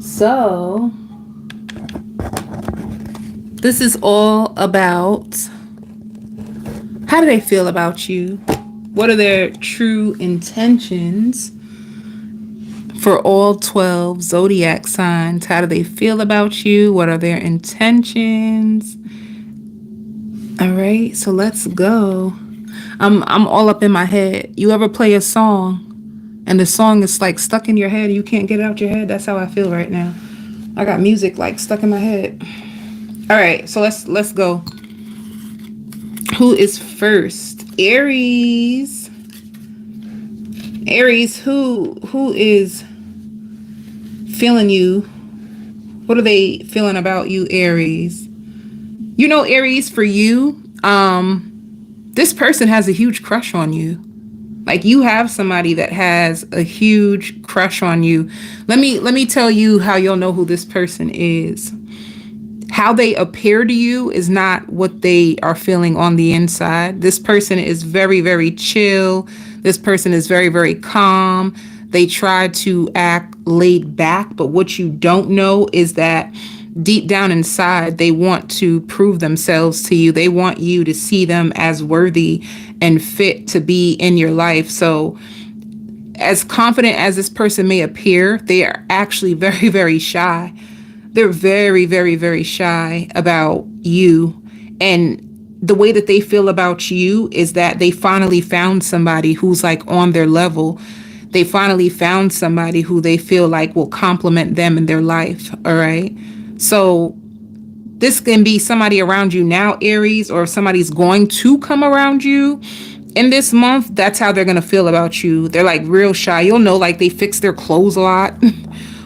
So, this is all about how do they feel about you? What are their true intentions for all 12 zodiac signs? How do they feel about you? What are their intentions? All right, so let's go. I'm all up in my head. You ever play a song and the song is like stuck in your head and you can't get it out your head? That's how I feel right now. I got music like stuck in my head. All right, so let's go. Who is first? Aries. Aries, who is feeling you? What are they feeling about you, Aries? You know, Aries, for you, this person has a huge crush on you. Like, you have somebody that has a huge crush on you. Let me tell you how you'll know who this person is. How they appear to you is not what they are feeling on the inside. This person is very, very chill. This person is very, very calm. They try to act laid back, but what you don't know is that deep down inside, they want to prove themselves to you. They want you to see them as worthy and fit to be in your life. So, as confident as this person may appear, they are actually very, very shy. They're very, very, very shy about you. And the way that they feel about you is that they finally found somebody who's like on their level. They finally found somebody who they feel like will complement them in their life. All right. So this can be somebody around you now, Aries, or if somebody's going to come around you in this month. That's how they're going to feel about you. They're like real shy. You'll know, like, they fix their clothes a lot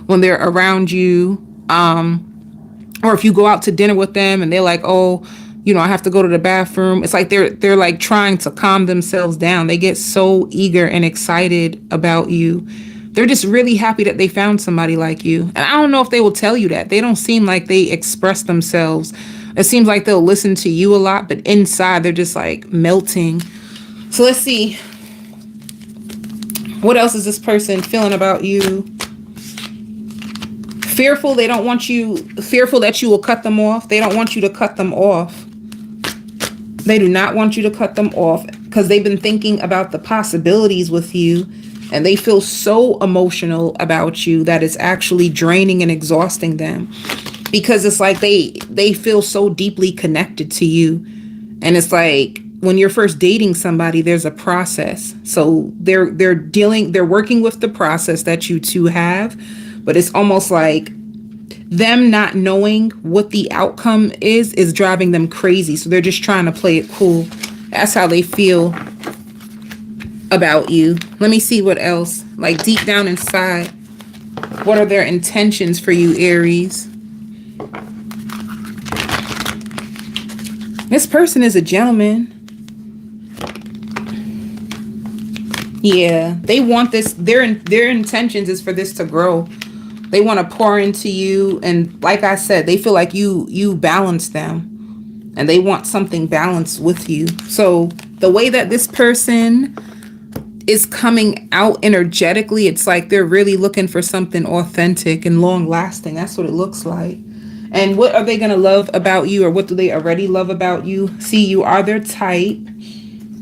when they're around you. Or if you go out to dinner with them and they're like, oh, you know, I have to go to the bathroom. It's like they're like trying to calm themselves down. They get so eager and excited about you. They're just really happy that they found somebody like you. And I don't know if they will tell you that. They don't seem like they express themselves. It seems like they'll listen to you a lot, but inside they're just like melting. So let's see. What else is this person feeling about you? Fearful, they don't want you, fearful that you will cut them off. They don't want you to cut them off. They do not want you to cut them off because they've been thinking about the possibilities with you, and they feel so emotional about you that it's actually draining and exhausting them, because it's like they feel so deeply connected to you. And it's like when you're first dating somebody, there's a process. So they're working with the process that you two have. But it's almost like them not knowing what the outcome is driving them crazy. So they're just trying to play it cool. That's how they feel about you. Let me see what else. Like, deep down inside, what are their intentions for you, Aries? This person is a gentleman. Yeah, they want this. Their intentions is for this to grow. They want to pour into you. And like I said, they feel like you balance them. And they want something balanced with you. So the way that this person is coming out energetically, it's like they're really looking for something authentic and long lasting. That's what it looks like. And what are they going to love about you, or what do they already love about you? See, you are their type.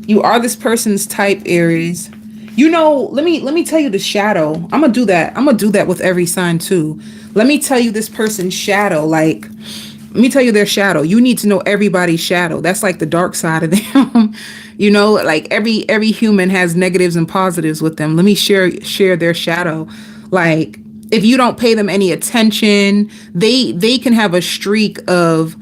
You are this person's type, Aries. You know, let me tell you the shadow. I'm gonna do that with every sign too. Let me tell you this person's shadow. Like, let me tell you their shadow. You need to know everybody's shadow. That's like the dark side of them. You know, like every human has negatives and positives with them. Let me share their shadow. Like, if you don't pay them any attention, they can have a streak of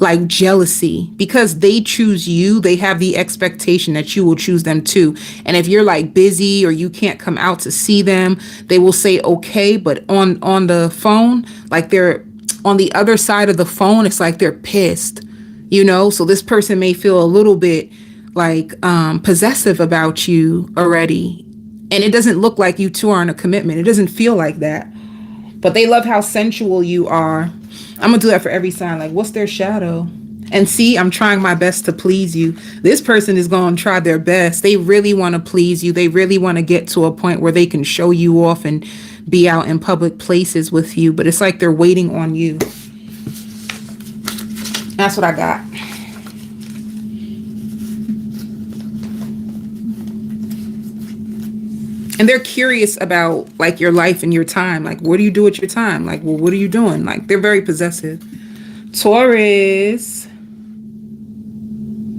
like jealousy, because they choose you. They have the expectation that you will choose them too. And if you're like busy or you can't come out to see them, they will say okay, but on the phone, like they're on the other side of the phone, it's like they're pissed, you know. So this person may feel a little bit like possessive about you already, and it doesn't look like you two are in a commitment. It doesn't feel like that, but they love how sensual you are. I'm gonna do that for every sign. Like, what's their shadow? And see, I'm trying my best to please you. This person is going to try their best. They really want to please you. They really want to get to a point where they can show you off and be out in public places with you, but it's like they're waiting on you. That's what I got. And they're curious about like your life and your time. Like, what do you do with your time? Like, well, what are you doing? Like, they're very possessive. Taurus.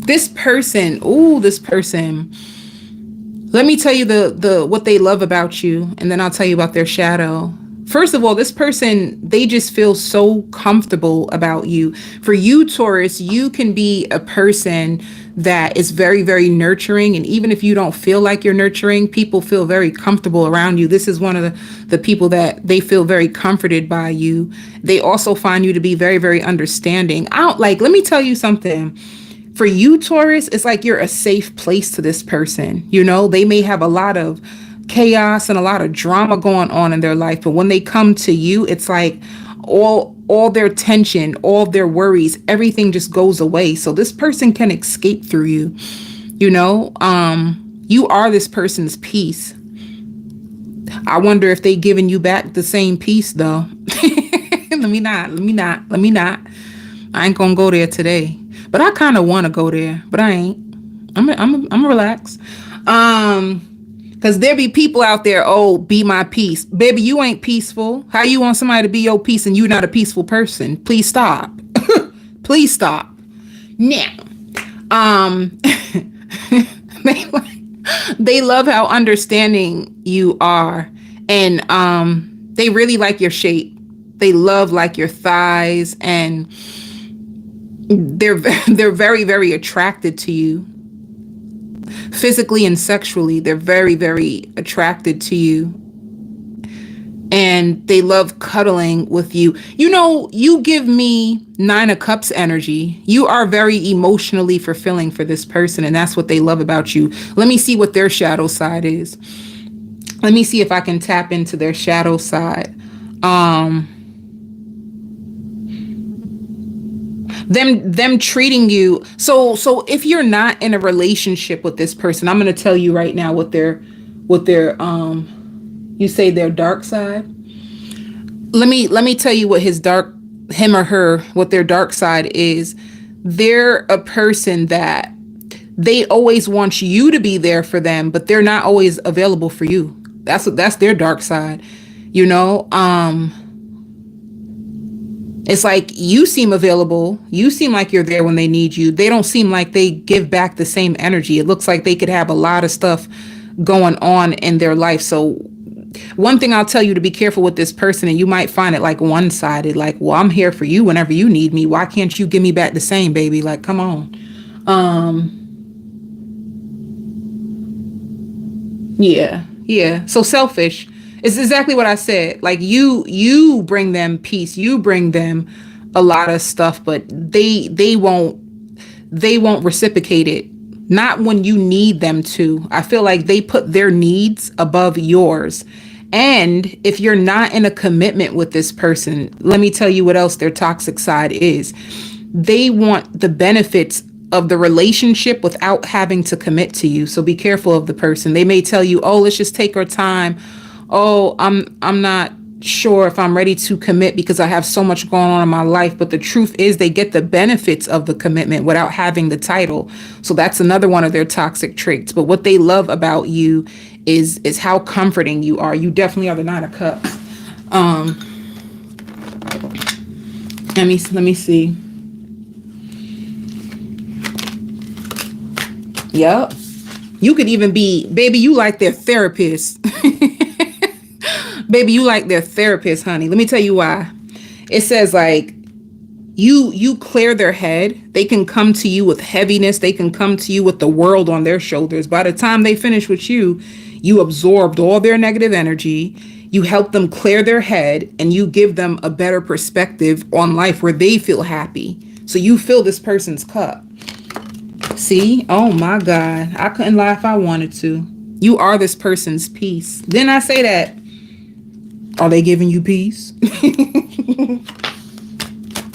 This person. Ooh, this person. Let me tell you the what they love about you, and then I'll tell you about their shadow. First of all, this person, they just feel so comfortable about you. For you, Taurus, you can be a person that is very, very nurturing. And even if you don't feel like you're nurturing, people feel very comfortable around you. This is one of the people that they feel very comforted by you. They also find you to be very, very understanding. Let me tell you something. For you, Taurus, it's like you're a safe place to this person. You know, they may have a lot of chaos and a lot of drama going on in their life, but when they come to you, it's like all their tension, all their worries, everything just goes away. So this person can escape through you. You know, you are this person's peace. I wonder if they giving you back the same peace though. Let me not. I ain't gonna go there today, but I kind of want to go there, but I ain't. I'm relaxed. Because there be people out there, oh, be my peace. Baby, you ain't peaceful. How you want somebody to be your peace and you're not a peaceful person? Please stop. Please stop. Now, they love how understanding you are. And they really like your shape. They love like your thighs, and they're very, very attracted to you. Physically and sexually, they're very, very attracted to you. And they love cuddling with you. You know, you give me 9 of Cups energy. You are very emotionally fulfilling for this person, and that's what they love about you. Let me see what their shadow side is. Let me see if I can tap into their shadow side. Them treating you so if you're not in a relationship with this person, I'm going to tell you right now what their you say their dark side. Let me tell you what him or her, what their dark side is. They're a person that they always want you to be there for them, but they're not always available for you. That's their dark side. You know, it's like you seem available. You seem like you're there when they need you. They don't seem like they give back the same energy. It looks like they could have a lot of stuff going on in their life. So one thing I'll tell you to be careful with this person, and you might find it like one-sided, like, well, I'm here for you whenever you need me. Why can't you give me back the same, baby? Like, come on. Yeah. So selfish. It's exactly what I said. Like you bring them peace. You bring them a lot of stuff, but they won't reciprocate it. Not when you need them to. I feel like they put their needs above yours. And if you're not in a commitment with this person, let me tell you what else their toxic side is. They want the benefits of the relationship without having to commit to you. So be careful of the person. They may tell you, oh, let's just take our time. Oh, I'm not sure if I'm ready to commit because I have so much going on in my life. But the truth is they get the benefits of the commitment without having the title. So that's another one of their toxic traits. But what they love about you is how comforting you are. You definitely are the 9 of Cups. Let me see. Yep. You could even be, baby, you like their therapist. Baby, you like their therapist, honey. Let me tell you why. It says like you clear their head. They can come to you with heaviness. They can come to you with the world on their shoulders. By the time they finish with you, you absorbed all their negative energy. You help them clear their head, and you give them a better perspective on life where they feel happy. So you fill this person's cup. See? Oh my God. I couldn't lie if I wanted to. You are this person's peace. Didn't I say that? Are they giving you peace?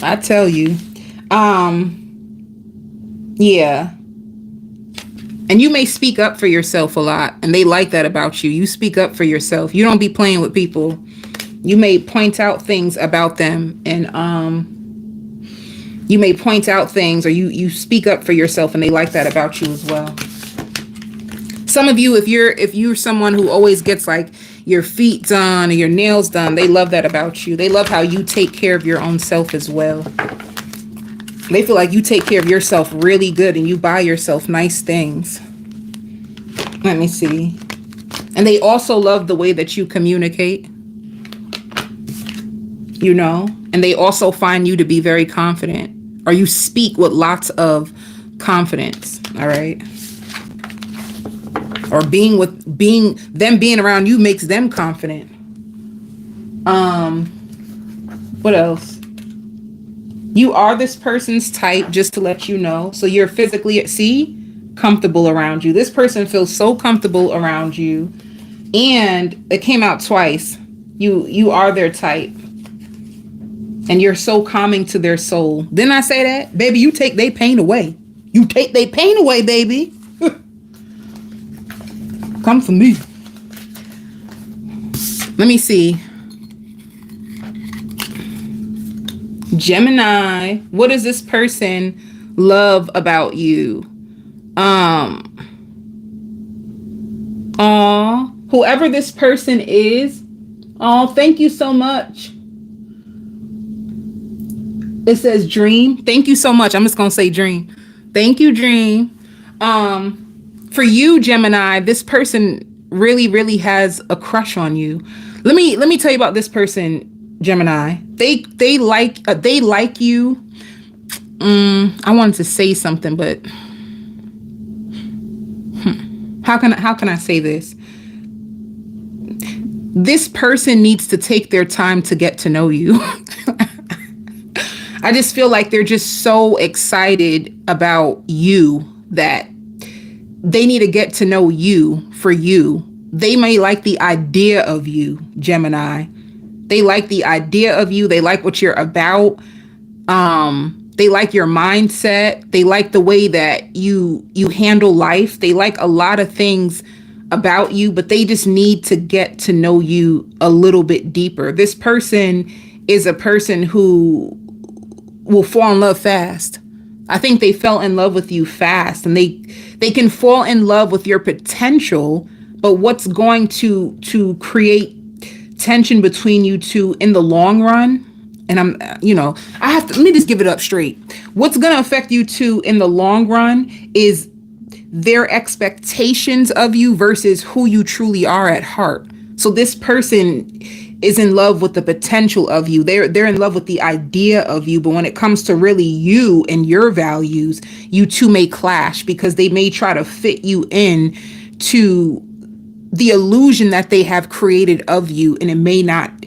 I tell you. Yeah. And you may speak up for yourself a lot, and they like that about you. You speak up for yourself. You don't be playing with people. You may point out things about them, and you may point out things, or you speak up for yourself, and they like that about you as well. Some of you, if you're someone who always gets like your feet done or your nails done, they love that about you. They love how you take care of your own self as well. They feel like you take care of yourself really good, and you buy yourself nice things. Let me see. And they also love the way that you communicate, you know, and they also find you to be very confident, or you speak with lots of confidence. All right. Or being around you makes them confident. What else? You are this person's type, just to let you know. So you're physically comfortable around you. This person feels so comfortable around you. And it came out twice. You are their type. And you're so calming to their soul. Didn't I say that? Baby, you take their pain away. You take their pain away, baby. Come for me. Let me see. Gemini, what does this person love about you? Whoever this person is, thank you so much. It says dream. Thank you so much. I'm just gonna say dream. Thank you, dream. For you, Gemini, this person really, really has a crush on you. Let me tell you about this person, Gemini. They like you. I wanted to say something, but how can I say this? This person needs to take their time to get to know you. I just feel like they're just so excited about you that they need to get to know you for you. They may like the idea of you, Gemini. They like the idea of you. They like what you're about. They like your mindset. They like the way that you handle life. They like a lot of things about you, but they just need to get to know you a little bit deeper. This person is a person who will fall in love fast. I think they fell in love with you fast, and they can fall in love with your potential, but what's going to create tension between you two in the long run, and let me just give it up straight. What's going to affect you two in the long run is their expectations of you versus who you truly are at heart. So this person is in love with the potential of you. They're in love with the idea of you. But when it comes to really you and your values, you two may clash because they may try to fit you in to the illusion that they have created of you. And it may not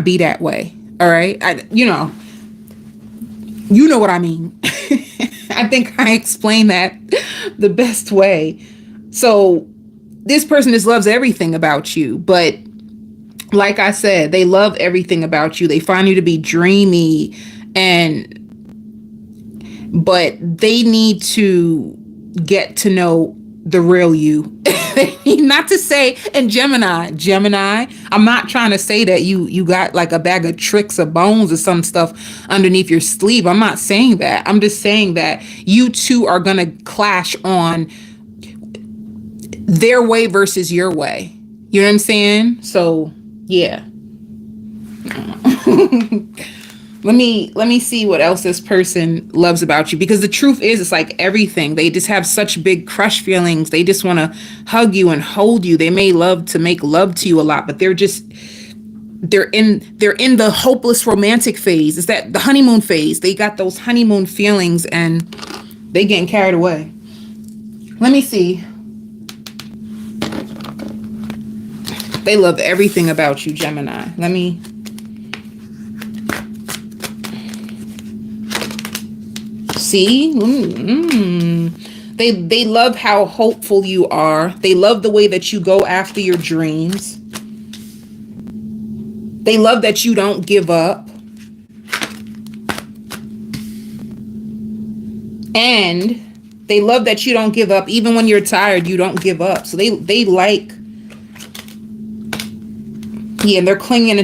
be that way. All right. You know what I mean. I think I explained that the best way. So this person just loves everything about you, but like I said, they love everything about you. They find you to be dreamy, but they need to get to know the real you. Not to say, and Gemini, I'm not trying to say that you got like a bag of tricks or bones or some stuff underneath your sleeve. I'm not saying that. I'm just saying that you two are going to clash on their way versus your way. You know what I'm saying? So, yeah. Let me see what else this person loves about you, because the truth is, it's like everything. They just have such big crush feelings. They just want to hug you and hold you. They may love to make love to you a lot, but they're in the hopeless romantic phase. It's that the honeymoon phase. They got those honeymoon feelings and they getting carried away. Let me see. They love everything about you, Gemini. Let me. See? They love how hopeful you are. They love the way that you go after your dreams. They love that you don't give up. And They love that you don't give up. Even when you're tired, you don't give up. So they like, yeah, and they're clinging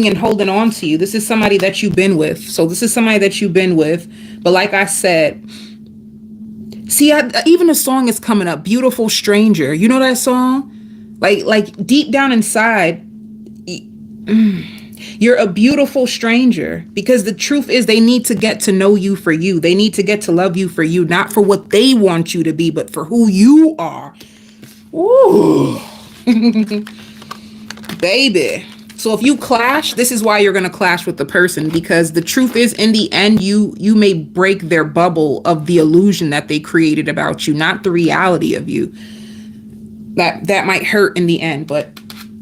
and holding on to you. This is somebody that you've been with. So this is somebody that you've been with. But like I said, see, even the song is coming up, Beautiful Stranger. You know that song? Like deep down inside, you're a beautiful stranger, because the truth is they need to get to know you for you. They need to get to love you for you, not for what they want you to be, but for who you are. Ooh. Baby. So if you clash, this is why you're going to clash with the person, because the truth is, in the end, you may break their bubble of the illusion that they created about you, not the reality of you. That might hurt in the end, but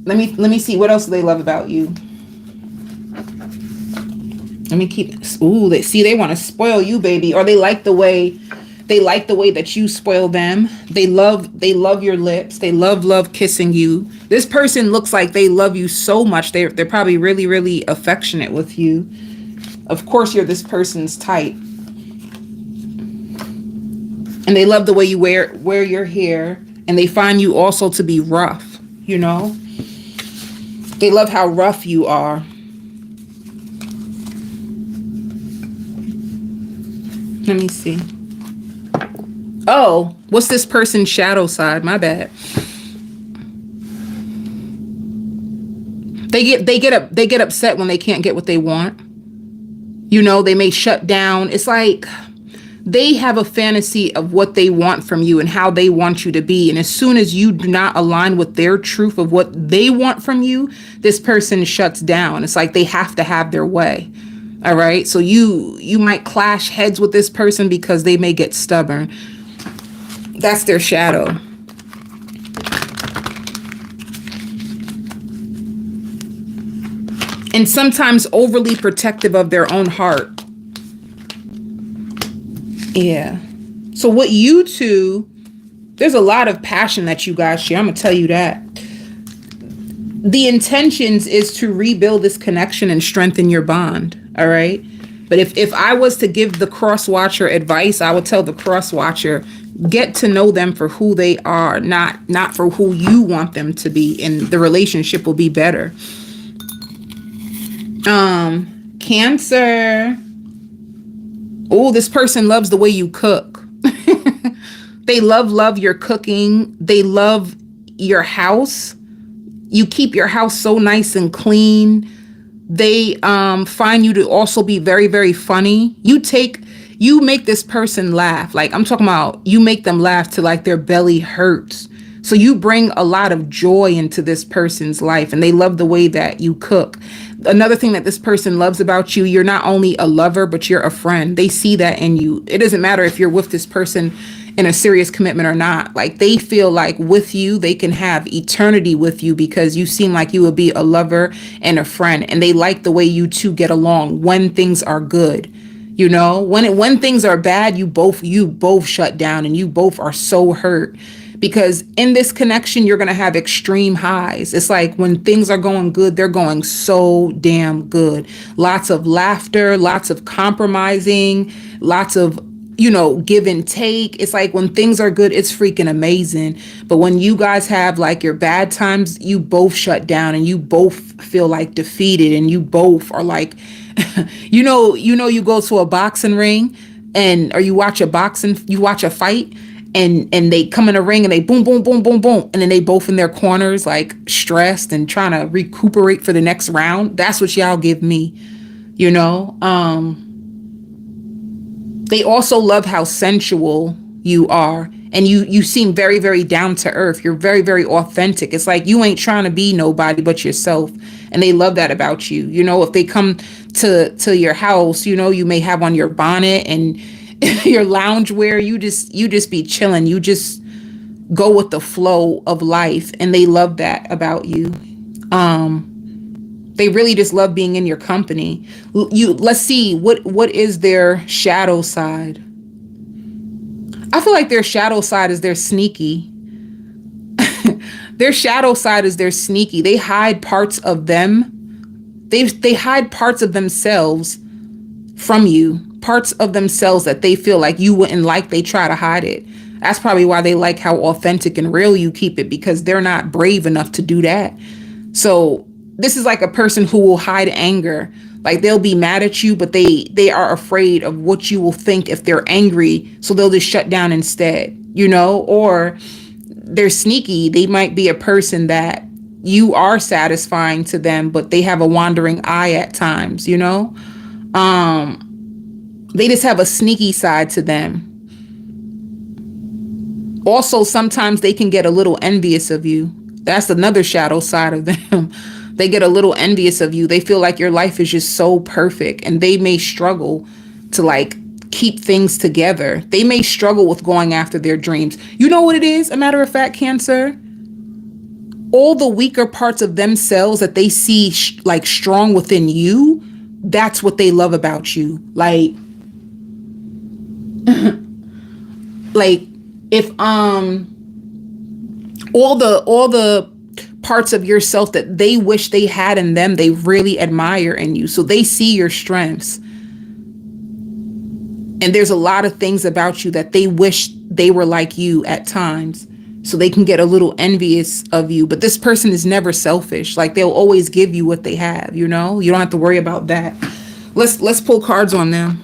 let me see, what else do they love about you? Let me keep. Ooh, they want to spoil you, baby, or they like the way that you spoil them. They love your lips. They love kissing you. This person looks like they love you so much. They're probably really, really affectionate with you. Of course, you're this person's type. And they love the way you wear your hair. And they find you also to be rough, you know? They love how rough you are. Let me see. Oh, what's this person's shadow side? My bad. They get upset when they can't get what they want. You know, they may shut down. It's like they have a fantasy of what they want from you and how they want you to be. And as soon as you do not align with their truth of what they want from you, this person shuts down. It's like they have to have their way. All right. So you might clash heads with this person because they may get stubborn. That's their shadow. And sometimes overly protective of their own heart. Yeah. So what you two, there's a lot of passion that you guys share. I'm going to tell you that. The intentions is to rebuild this connection and strengthen your bond. All right. But if I was to give the cross watcher advice, I would tell the cross watcher, get to know them for who they are, not for who you want them to be. And the relationship will be better. Cancer. Oh, this person loves the way you cook. They love your cooking. They love your house. You keep your house so nice and clean. They find you to also be very, very funny. You make this person laugh. Like, I'm talking about, you make them laugh till like their belly hurts. So you bring a lot of joy into this person's life, and they love the way that you cook. Another thing that this person loves about you, you're not only a lover, but you're a friend. They see that in you. It doesn't matter if you're with this person in a serious commitment or not. Like, they feel like with you, they can have eternity with you because you seem like you would be a lover and a friend. And they like the way you two get along when things are good. You know, when things are bad, you both shut down and you both are so hurt. Because in this connection, you're going to have extreme highs. It's like when things are going good, they're going so damn good. Lots of laughter, lots of compromising, lots of, give and take. It's like when things are good, it's freaking amazing. But when you guys have like your bad times, you both shut down and you both feel like defeated, and you both are like, you go to a boxing ring or you watch a fight. And they come in a ring and they boom, boom, boom, boom, boom. And then they both in their corners, like stressed and trying to recuperate for the next round. That's what y'all give me, They also love how sensual you are. And you seem very, very down to earth. You're very, very authentic. It's like you ain't trying to be nobody but yourself. And they love that about you. If they come to your house, you may have on your bonnet and your loungewear, you just be chilling. You just go with the flow of life, and they love that about you. They really just love being in your company. Let's see what is their shadow side. I feel like their shadow side is they're sneaky. Their shadow side is they're sneaky. They hide parts of them. They hide parts of themselves from you. parts of themselves that they feel like you wouldn't like, they try to hide it. That's probably why they like how authentic and real you keep it, because they're not brave enough to do that. So this is like a person who will hide anger. Like they'll be mad at you, but they are afraid of what you will think if they're angry. So they'll just shut down instead, you know, or they're sneaky. They might be a person that you are satisfying to them, but they have a wandering eye at times, you know. They just have a sneaky side to them. Also, sometimes they can get a little envious of you. That's another shadow side of them. They get a little envious of you. They feel like your life is just so perfect, and they may struggle to like keep things together. They may struggle with going after their dreams. You know what it is? A matter of fact, Cancer, all the weaker parts of themselves that they see like strong within you, that's what they love about you. Like, like if all the parts of yourself that they wish they had in them, they really admire in you. So they see your strengths. And there's a lot of things about you that they wish they were like you at times. So they can get a little envious of you. But this person is never selfish. Like they'll always give you what they have, you know? You don't have to worry about that. Let's pull cards on them.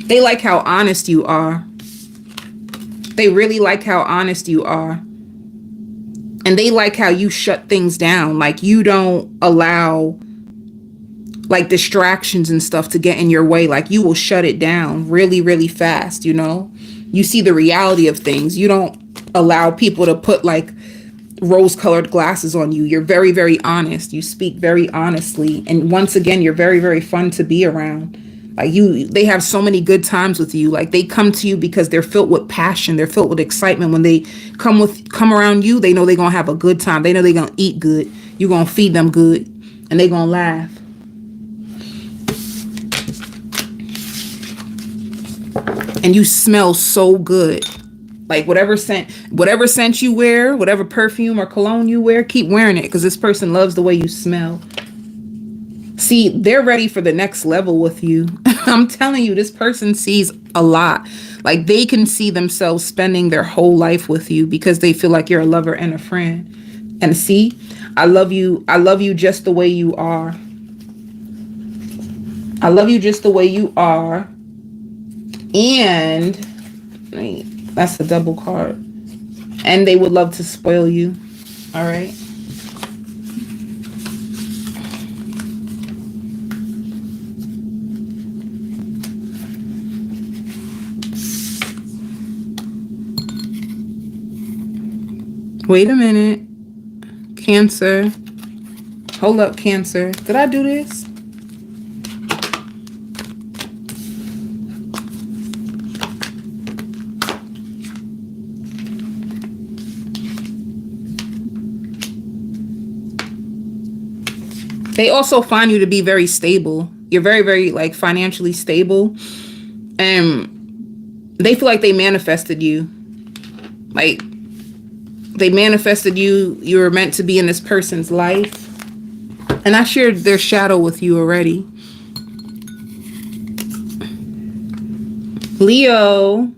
They like how honest you are. They really like how honest you are. And they like how you shut things down. Like you don't allow like distractions and stuff to get in your way. Like you will shut it down really, really fast, you know? You see the reality of things. You don't allow people to put like rose-colored glasses on you. You're very, very honest. You speak very honestly. And once again, you're very, very fun to be around. Like they have so many good times with you. Like they come to you because they're filled with passion. They're filled with excitement. When they come around you, they know they're going to have a good time. They know they're going to eat good. You're going to feed them good, and they're going to laugh. And you smell so good. Like whatever scent you wear, whatever perfume or cologne you wear, keep wearing it, because this person loves the way you smell. See, they're ready for the next level with you. I'm telling you, this person sees a lot. Like they can see themselves spending their whole life with you because they feel like you're a lover and a friend. And see, I love you. I love you just the way you are. I love you just the way you are. And that's a double card. And they would love to spoil you. All right. Wait a minute. Cancer. Hold up, Cancer. Did I do this? They also find you to be very stable. You're very, very like financially stable. And they feel like they manifested you. Like they manifested you. You were meant to be in this person's life. And I shared their shadow with you already. Leo.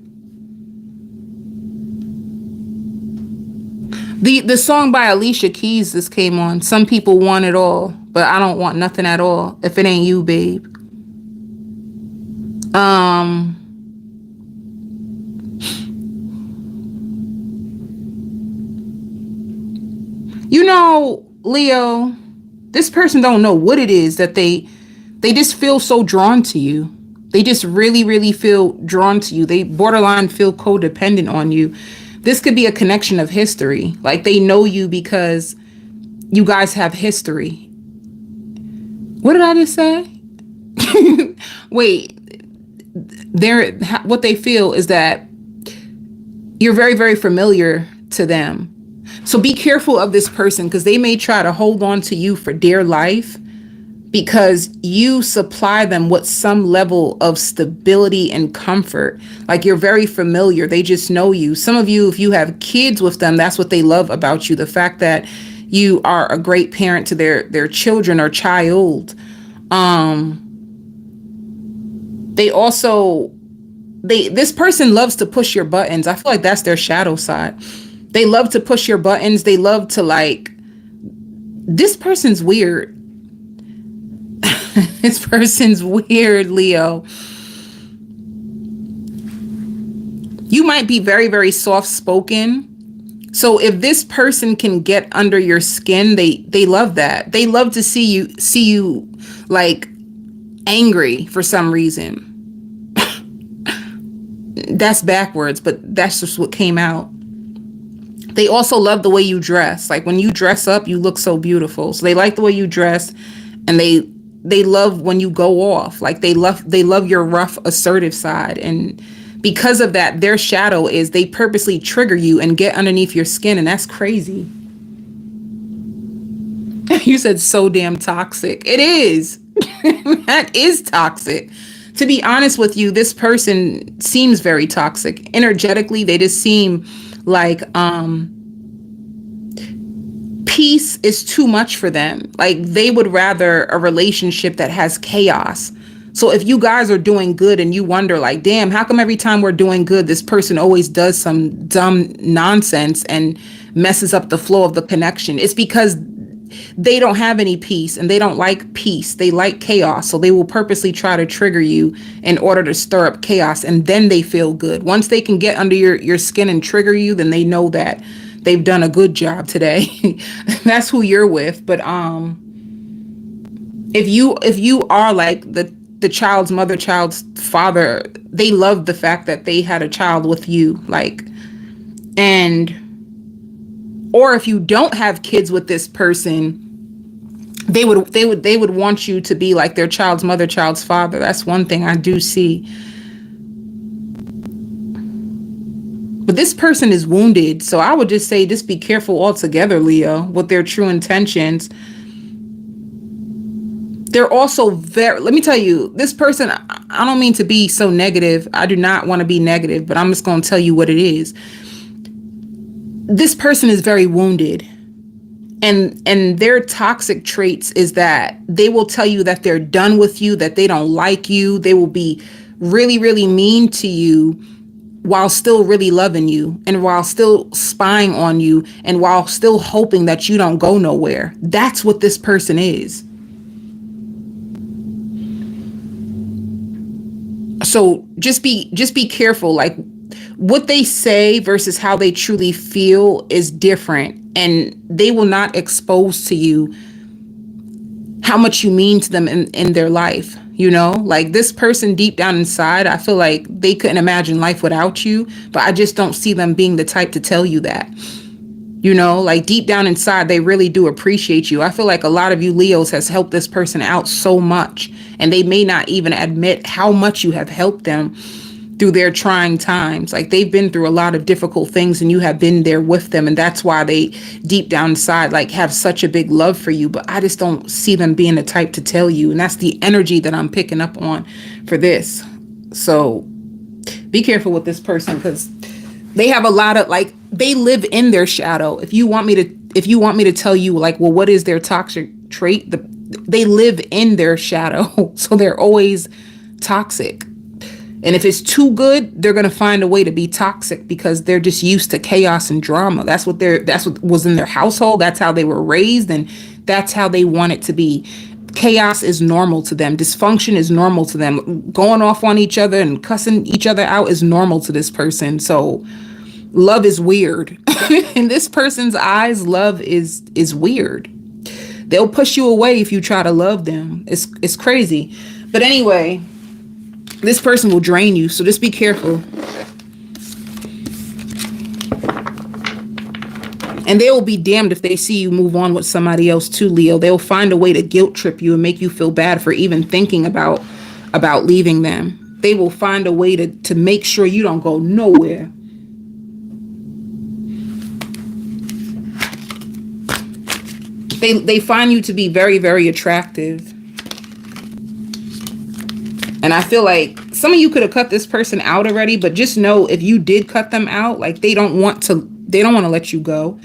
The song by Alicia Keys just came on. Some people want it all, but I don't want nothing at all if it ain't you, babe. You know, Leo, this person don't know what it is that they just feel so drawn to you. They just really, really feel drawn to you. They borderline feel codependent on you. This could be a connection of history. Like they know you because you guys have history. What did I just say? Wait, what they feel is that you're very, very familiar to them. So be careful of this person, because they may try to hold on to you for dear life, because you supply them with some level of stability and comfort. Like, you're very familiar. They just know you. Some of you, if you have kids with them, that's what they love about you. The fact that you are a great parent to their children or child. They also, this person loves to push your buttons. I feel like that's their shadow side. They love to push your buttons. They love to, like, this person's weird. This person's weird, Leo. You might be very, very soft-spoken. So if this person can get under your skin, they love that. They love to see you like angry for some reason. That's backwards, but that's just what came out. They also love the way you dress. Like, when you dress up, you look so beautiful. So they like the way you dress, and they love when you go off. Like, they love your rough, assertive side. And because of that, their shadow is they purposely trigger you and get underneath your skin, and that's crazy. You said so damn toxic. It is. That is toxic. To be honest with you, this person seems very toxic. Energetically, they just seem like peace is too much for them. Like, they would rather a relationship that has chaos. So if you guys are doing good and you wonder, like, damn, how come every time we're doing good, this person always does some dumb nonsense and messes up the flow of the connection? It's because they don't have any peace, and they don't like peace. They like chaos. So they will purposely try to trigger you in order to stir up chaos, and then they feel good. Once they can get under your skin and trigger you, then they know that they've done a good job today. That's who you're with. But if you are like the child's mother, child's father, they love the fact that they had a child with you. Like, or if you don't have kids with this person, they would want you to be like their child's mother, child's father. That's one thing I do see. But this person is wounded, so I would just say, just be careful altogether, Leo, with their true intentions. They're also let me tell you, this person, I don't mean to be so negative. I do not want to be negative, but I'm just going to tell you what it is. This person is very wounded, and their toxic traits is that they will tell you that they're done with you, that they don't like you. They will be really, really mean to you while still really loving you, and while still spying on you, and while still hoping that you don't go nowhere. That's what this person is. So just be careful. Like, what they say versus how they truly feel is different, and they will not expose to you how much you mean to them in their life. You know, like, this person deep down inside, I feel like they couldn't imagine life without you, but I just don't see them being the type to tell you that. You know, like, deep down inside, they really do appreciate you. I feel like a lot of you Leos has helped this person out so much, and they may not even admit how much you have helped them through their trying times. Like, they've been through a lot of difficult things, and you have been there with them, and that's why they deep down inside, like, have such a big love for you. But I just don't see them being the type to tell you, and that's the energy that I'm picking up on for this. So be careful with this person, because they have a lot of, like, they live in their shadow. If you want me to tell you, like, well, what is their toxic trait? They live in their shadow, so they're always toxic. And if it's too good, they're going to find a way to be toxic, because they're just used to chaos and drama. That's what was in their household. That's how they were raised, and that's how they want it to be. Chaos is normal to them. Dysfunction is normal to them. Going off on each other and cussing each other out is normal to this person. So love is weird. In this person's eyes, love is weird. They'll push you away if you try to love them. It's crazy. But anyway, this person will drain you, so just be careful. And they will be damned if they see you move on with somebody else too, Leo. They'll find a way to guilt trip you and make you feel bad for even thinking about leaving them. They will find a way to make sure you don't go nowhere. They find you to be very, very attractive. And I feel like some of you could have cut this person out already, but just know if you did cut them out, like they don't want to let you go,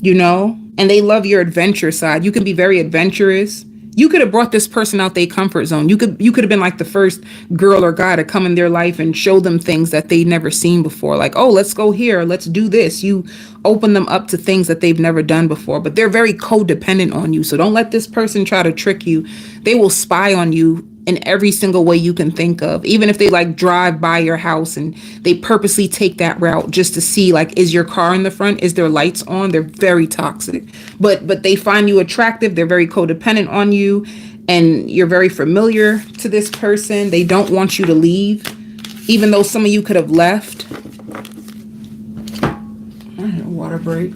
and they love your adventure side. You can be very adventurous. You could have brought this person out their comfort zone. You could have been like the first girl or guy to come in their life and show them things that they'd never seen before. Like, oh, let's go here, let's do this. You open them up to things that they've never done before, but they're very codependent on you. So don't let this person try to trick you. They will spy on you in every single way you can think of. Even if they like drive by your house and they purposely take that route just to see, like, is your car in the front? Is there lights on? They're very toxic. But they find you attractive. They're very codependent on you, and you're very familiar to this person. They don't want you to leave, even though some of you could have left. I had a water break.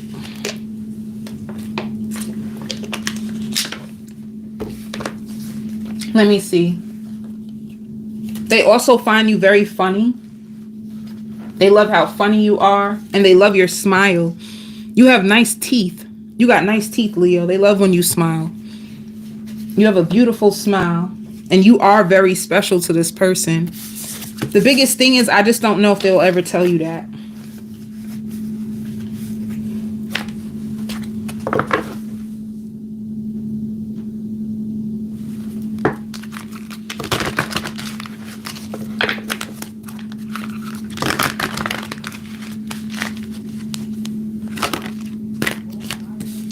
Let me see. They also find you very funny. They love how funny you are, and they love your smile. You have nice teeth. You got nice teeth, Leo. They love when you smile. You have a beautiful smile, and you are very special to this person. The biggest thing is I just don't know if they'll ever tell you that.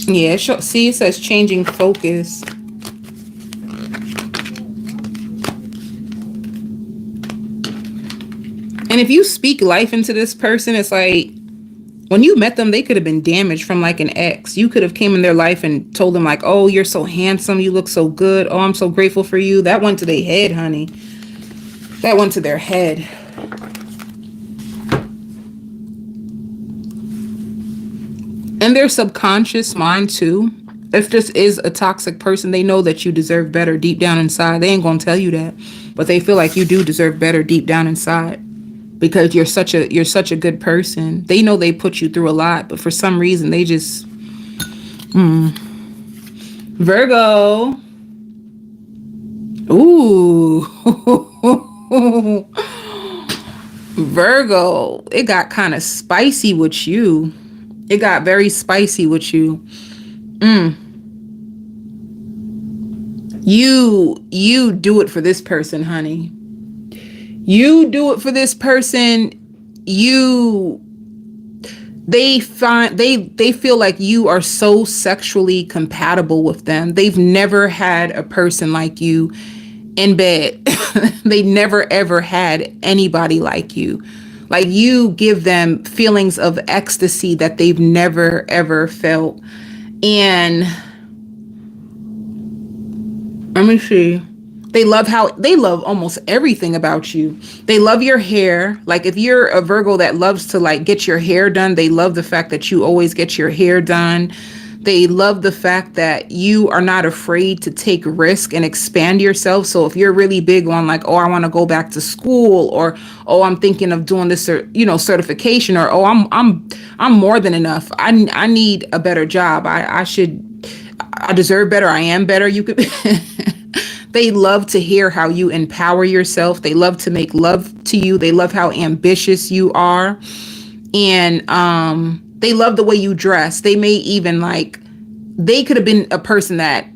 Yeah, see, it says changing focus. And if you speak life into this person, it's like when you met them, they could have been damaged from like an ex. You could have came in their life and told them like, oh, you're so handsome. You look so good. Oh, I'm so grateful for you. That went to their head, honey. That went to their head. And their subconscious mind too. If this is a toxic person, they know that you deserve better deep down inside. They ain't gonna tell you that, but they feel like you do deserve better deep down inside because you're such a good person. They know they put you through a lot, but for some reason they just Virgo. Ooh. Virgo. It got kind of spicy with you. It got very spicy with you. You do it for this person, honey. You do it for this person. They feel like you are so sexually compatible with them. They've never had a person like you in bed. They never ever had anybody like you. Like, you give them feelings of ecstasy that they've never, ever felt. And let me see. They love almost everything about you. They love your hair. Like, if you're a Virgo that loves to like get your hair done, they love the fact that you always get your hair done. They love the fact that you are not afraid to take risk and expand yourself. So if you're really big on like, oh, I want to go back to school, or oh, I'm thinking of doing this, or certification, or oh, I'm more than enough. I need a better job. I deserve better. I am better. You could. They love to hear how you empower yourself. They love to make love to you. They love how ambitious you are, and they love the way you dress. They may even they could have been a person that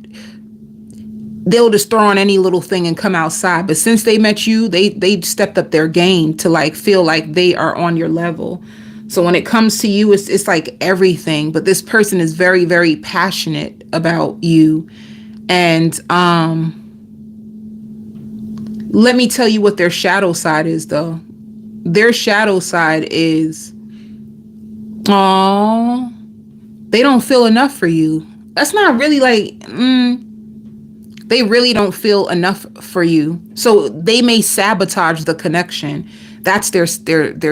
they'll just throw on any little thing and come outside. But since they met you, they stepped up their game to like feel like they are on your level. So when it comes to you, it's like everything. But this person is very, very passionate about you. And let me tell you what their shadow side is, though. Their shadow side is, oh, they don't feel enough for you. That's not really they really don't feel enough for you. So they may sabotage the connection. That's their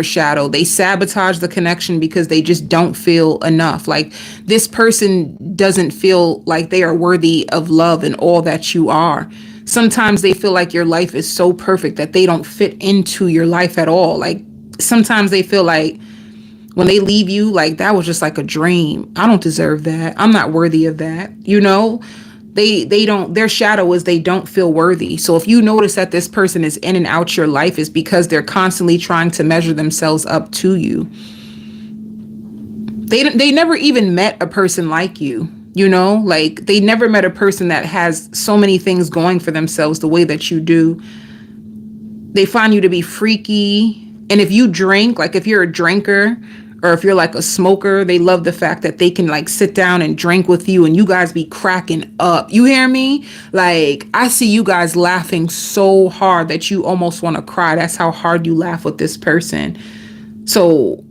shadow. They sabotage the connection because they just don't feel enough. Like, this person doesn't feel like they are worthy of love and all that you are. Sometimes they feel like your life is so perfect that they don't fit into your life at all. Like, sometimes they feel like when they leave you, like, that was just like a dream. I don't deserve that. I'm not worthy of that. They don't, their shadow is they don't feel worthy. So if you notice that this person is in and out your life, is because they're constantly trying to measure themselves up to you. They never even met a person like you. You know, like they never met a person that has so many things going for themselves the way that you do. They find you to be freaky. And if you drink, like if you're a drinker or if you're like a smoker, they love the fact that they can like sit down and drink with you and you guys be cracking up. You hear me? Like I see you guys laughing so hard that you almost want to cry. That's how hard you laugh with this person. So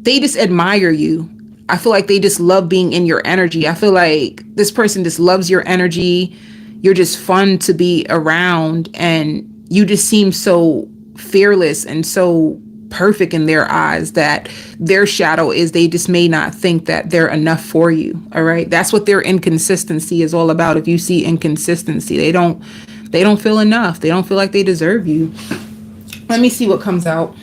they just admire you. I feel like they just love being in your energy. I feel like this person just loves your energy. You're just fun to be around and you just seem so fearless and so perfect in their eyes that their shadow is they just may not think that they're enough for you. All right. That's what their inconsistency is all about. If you see inconsistency, they don't feel enough. They don't feel like they deserve you. Let me see what comes out.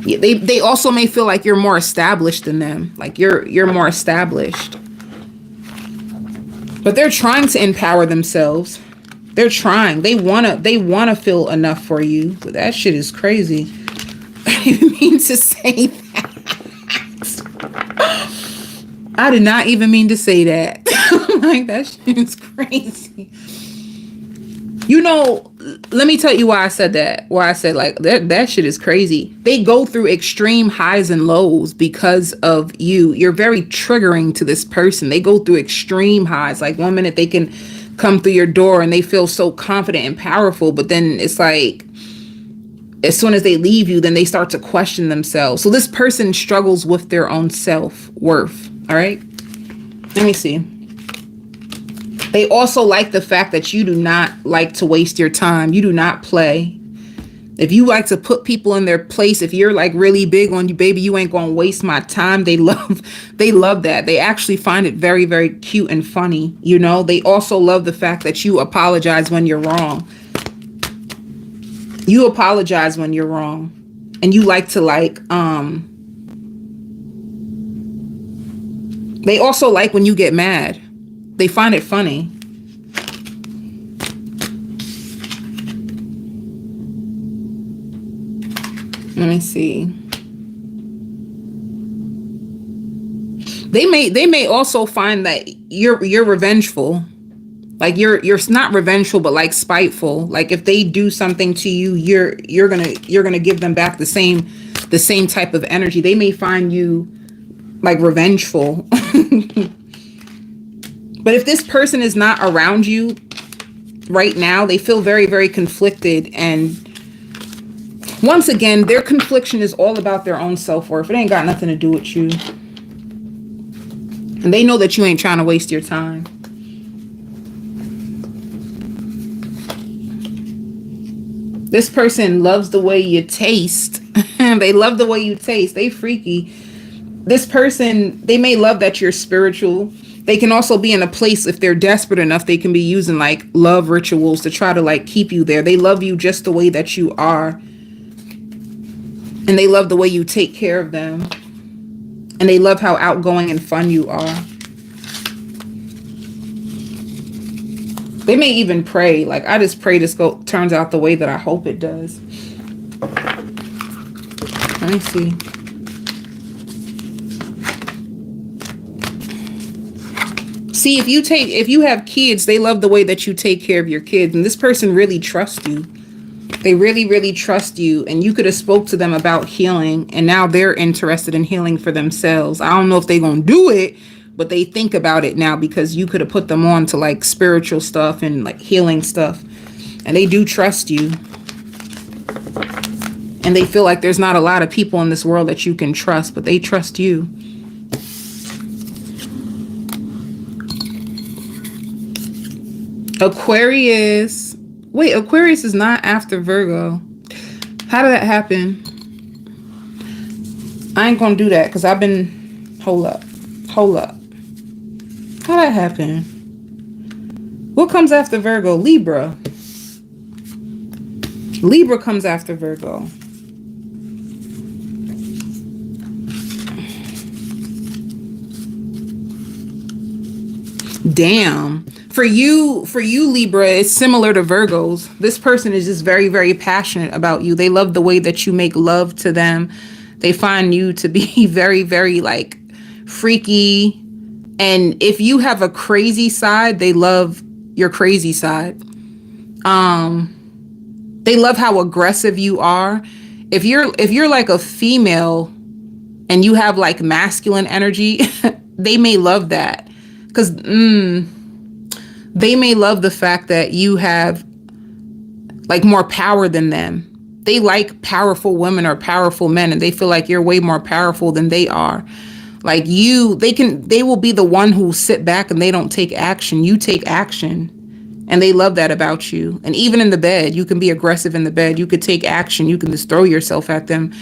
Yeah, they also may feel like you're more established than them. Like you're more established. But they're trying to empower themselves. They're trying. They wanna feel enough for you. But that shit is crazy. I didn't mean to say that. I did not even mean to say that. Like that shit is crazy. You know, let me tell you why I said that. Why I said like that shit is crazy. They go through extreme highs and lows because of you. You're very triggering to this person. They go through extreme highs. Like one minute they can come through your door and they feel so confident and powerful, but then it's like as soon as they leave you, then they start to question themselves. So this person struggles with their own self-worth. All right. Let me see. They also like the fact that you do not like to waste your time. You do not play. If you like to put people in their place, if you're like really big on you, baby, you ain't gonna waste my time. They love that. They actually find it very, very cute and funny. You know, they also love the fact that you apologize when you're wrong. You apologize when you're wrong. And you like to they also like when you get mad. They find it funny. Let me see. They may also find that you're revengeful. Like you're not revengeful, but like spiteful. Like if they do something to you, you're gonna give them back the same type of energy. They may find you like revengeful. But if this person is not around you right now, they feel very, very conflicted. And once again, their confliction is all about their own self-worth. It ain't got nothing to do with you. And they know that you ain't trying to waste your time. This person loves the way you taste. They love the way you taste. They freaky. This person, they may love that you're spiritual. They can also be in a place, if they're desperate enough, they can be using like love rituals to try to like keep you there. They love you just the way that you are. And they love the way you take care of them. And they love how outgoing and fun you are. They may even pray. Like, I just pray this turns out the way that I hope it does. Let me see. See, if you have kids, they love the way that you take care of your kids. And this person really trusts you. They really, really trust you. And you could have spoke to them about healing. And now they're interested in healing for themselves. I don't know if they're going to do it, but they think about it now because you could have put them on to like spiritual stuff and like healing stuff. And they do trust you. And they feel like there's not a lot of people in this world that you can trust, but they trust you. Aquarius. Wait, Aquarius is not after Virgo. How did that happen? I ain't gonna do that because I've been... Hold up. How did that happen? What comes after Virgo? Libra. Libra comes after Virgo. Damn. For you, Libra, it's similar to Virgos. This person is just very, very passionate about you. They love the way that you make love to them. They find you to be very, very like freaky. And if you have a crazy side, they love your crazy side. They love how aggressive you are. If you're like a female and you have like masculine energy, they may love that. Because they may love the fact that you have like more power than them. They like powerful women or powerful men, and they feel like you're way more powerful than they are. Like they will be the one who sit back and they don't take action. You take action. And they love that about you. And even in the bed, you can be aggressive in the bed. You could take action. You can just throw yourself at them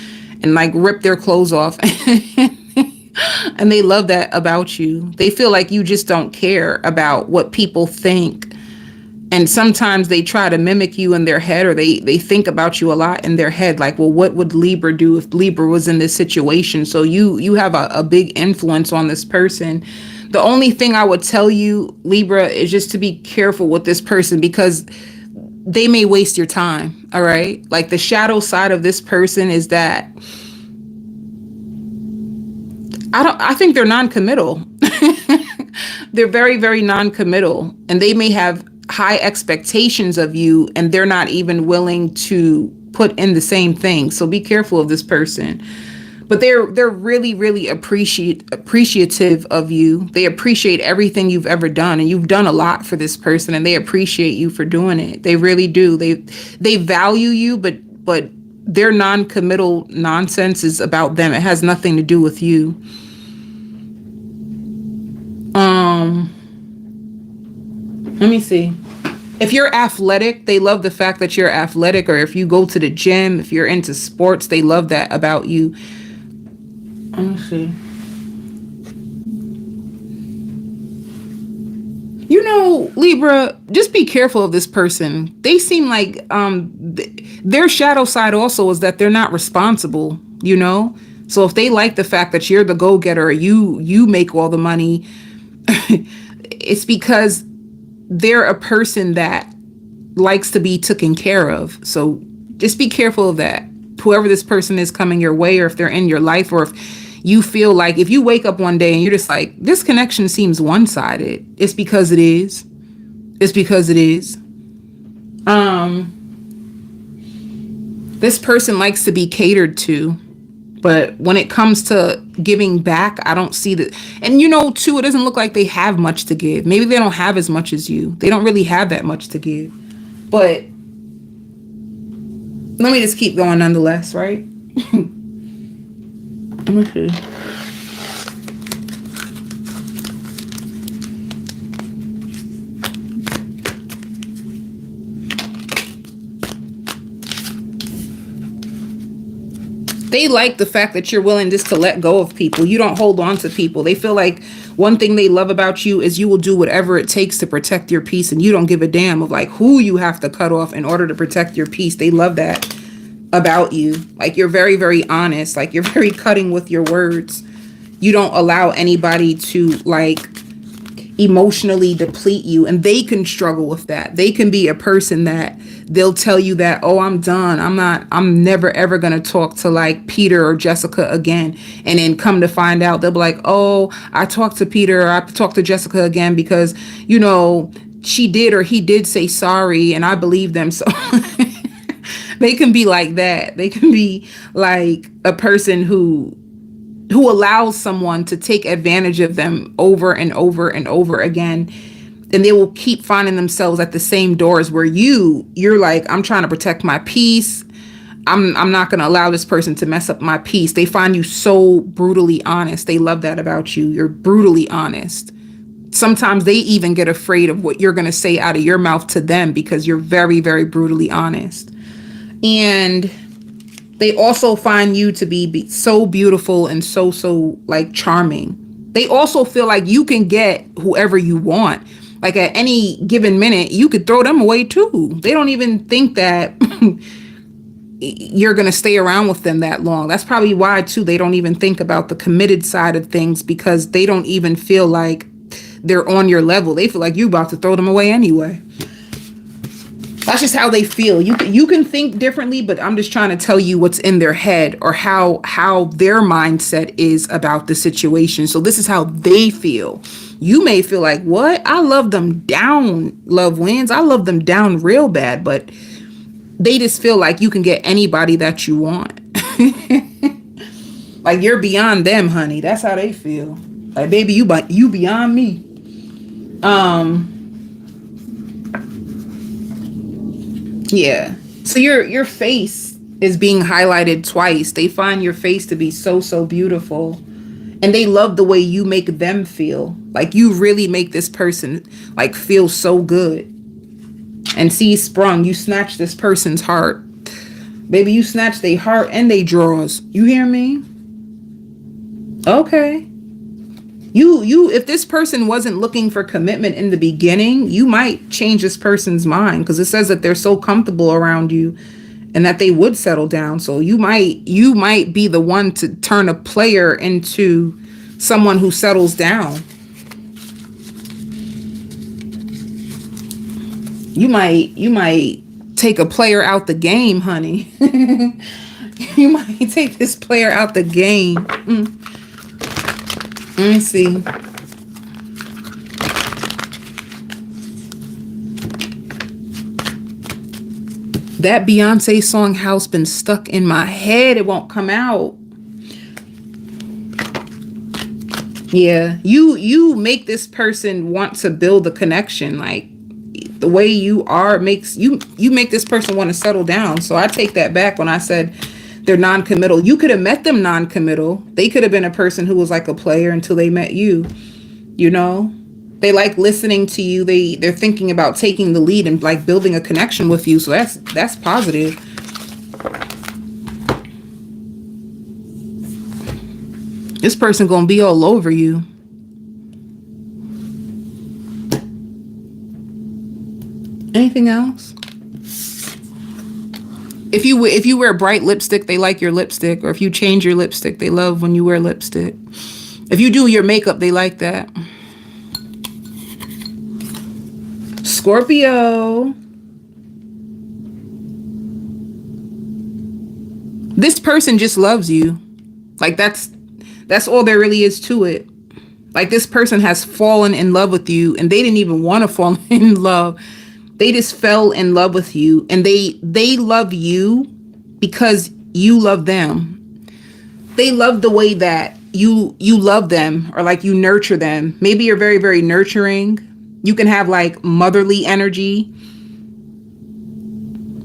and like rip their clothes off. And they love that about you. They feel like you just don't care about what people think. And sometimes they try to mimic you in their head, or they think about you a lot in their head. Like, well, what would Libra do if Libra was in this situation? So you have a big influence on this person. The only thing I would tell you, Libra, is just to be careful with this person, because they may waste your time. All right. Like, the shadow side of this person is that I think they're non-committal. They're very, very non-committal, and they may have high expectations of you, and they're not even willing to put in the same thing. So be careful of this person. But they're really, really appreciative of you. They appreciate everything you've ever done, and you've done a lot for this person, and they appreciate you for doing it. They really do. They value you, but their non-committal nonsense is about them. It has nothing to do with you. Let me see. If you're athletic, they love the fact that you're athletic. Or if you go to the gym, if you're into sports, they love that about you. Let me see. You know, Libra, just be careful of this person. They seem like their shadow side also is that they're not responsible, you know? So if they like the fact that you're the go-getter, you make all the money, it's because they're a person that likes to be taken care of. So just be careful of that. Whoever this person is coming your way, or if they're in your life, or if you feel like, if you wake up one day and you're just like, this connection seems one-sided, it's because it is. It's because it is. This person likes to be catered to. But when it comes to giving back, I don't see that. And you know, too, it doesn't look like they have much to give. Maybe they don't have as much as you. They don't really have that much to give. But let me just keep going nonetheless, right? Let me see. They like the fact that you're willing just to let go of people. You don't hold on to people. They feel like one thing they love about you is you will do whatever it takes to protect your peace, and you don't give a damn of like who you have to cut off in order to protect your peace. They love that about you. Like, you're very, very honest. Like, you're very cutting with your words. You don't allow anybody to like emotionally deplete you, and they can struggle with that. They can be a person that they'll tell you that, oh, I'm done. I'm never ever going to talk to like Peter or Jessica again. And then come to find out, they'll be like, oh, I talked to Peter, or I talked to Jessica again because, you know, she did or he did say sorry, and I believe them. So they can be like that. They can be like a person who allows someone to take advantage of them over and over and over again. And they will keep finding themselves at the same doors where you're like, I'm trying to protect my peace. I'm not going to allow this person to mess up my peace. They find you so brutally honest. They love that about you. You're brutally honest. Sometimes they even get afraid of what you're going to say out of your mouth to them, because you're very, very brutally honest. And they also find you to be so beautiful and so like charming. They also feel like you can get whoever you want. Like, at any given minute, you could throw them away too. They don't even think that you're going to stay around with them that long. That's probably why too they don't even think about the committed side of things, because they don't even feel like they're on your level. They feel like you about to throw them away anyway. That's just how they feel. You can think differently, but I'm just trying to tell you what's in their head, or how their mindset is about the situation. So this is how they feel. You may feel like, what? I love them down, love wins. I love them down real bad, but they just feel like you can get anybody that you want. Like you're beyond them, honey. That's how they feel. Like, baby, you beyond me. Yeah. So your face is being highlighted twice. They find your face to be so beautiful. And they love the way you make them feel. Like you really make this person like feel so good. And see, sprung, you snatch this person's heart. Baby, you snatch their heart and they drawers. You hear me? Okay. You if this person wasn't looking for commitment in the beginning, you might change this person's mind, because it says that they're so comfortable around you and that they would settle down. So you might be the one to turn a player into someone who settles down. You might take a player out the game, honey. You might take this player out the game. Let me see. That Beyonce song House been stuck in my head. It won't come out. Yeah, you make this person want to build a connection. Like the way you are makes you make this person want to settle down. So I take that back when I said they're non-committal. You could have met them non-committal. They could have been a person who was like a player until they met you. You know, they like listening to you. They're thinking about taking the lead and like building a connection with you. So that's positive. This person gonna be all over you. Anything else? If you wear bright lipstick, they like your lipstick. Or if you change your lipstick, they love when you wear lipstick. If you do your makeup, they like that. Scorpio. This person just loves you. Like that's all there really is to it. Like this person has fallen in love with you, and they didn't even want to fall in love. They just fell in love with you, and they love you because you love them. They love the way that you love them, or like you nurture them. Maybe you're very, very nurturing. You can have like motherly energy.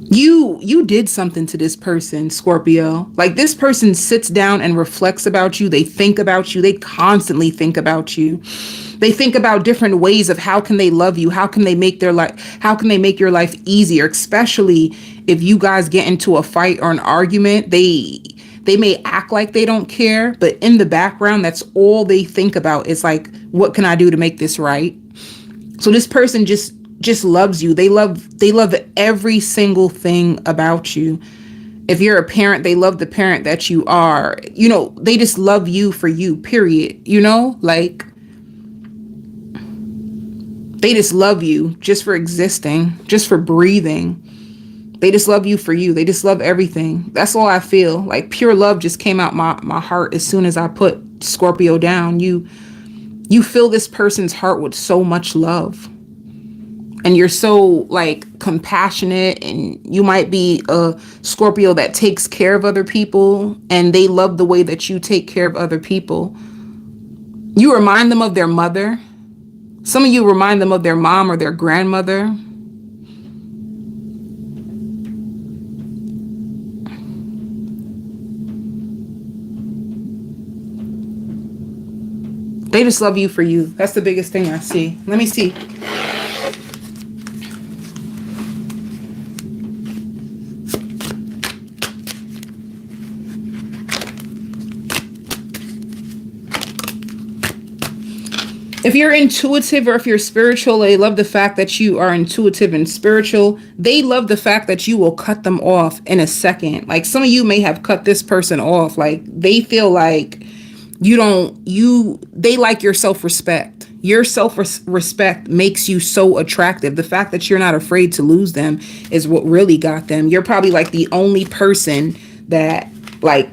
You did something to this person, Scorpio. Like this person sits down and reflects about you. They think about you. They constantly think about you. They think about different ways of how can they love you? How can they make your life easier? Especially if you guys get into a fight or an argument, they may act like they don't care, but in the background, that's all they think about is like, what can I do to make this right? So this person just loves you. They love every single thing about you. If you're a parent, they love the parent that you are. You know, they just love you for you, period. You know, like they just love you just for existing, just for breathing. They just love you for you. They just love everything. That's all I feel. Like pure love just came out my heart as soon as I put Scorpio down. You fill this person's heart with so much love. And you're so like compassionate, and you might be a Scorpio that takes care of other people, and they love the way that you take care of other people. You remind them of their mother. Some of you remind them of their mom or their grandmother. They just love you for you. That's the biggest thing I see. Let me see. If you're intuitive or if you're spiritual, they love the fact that you are intuitive and spiritual. They love the fact that you will cut them off in a second. Like some of you may have cut this person off. Like they feel like they like your self-respect. Your self-respect makes you so attractive. The fact that you're not afraid to lose them is what really got them. You're probably like the only person that like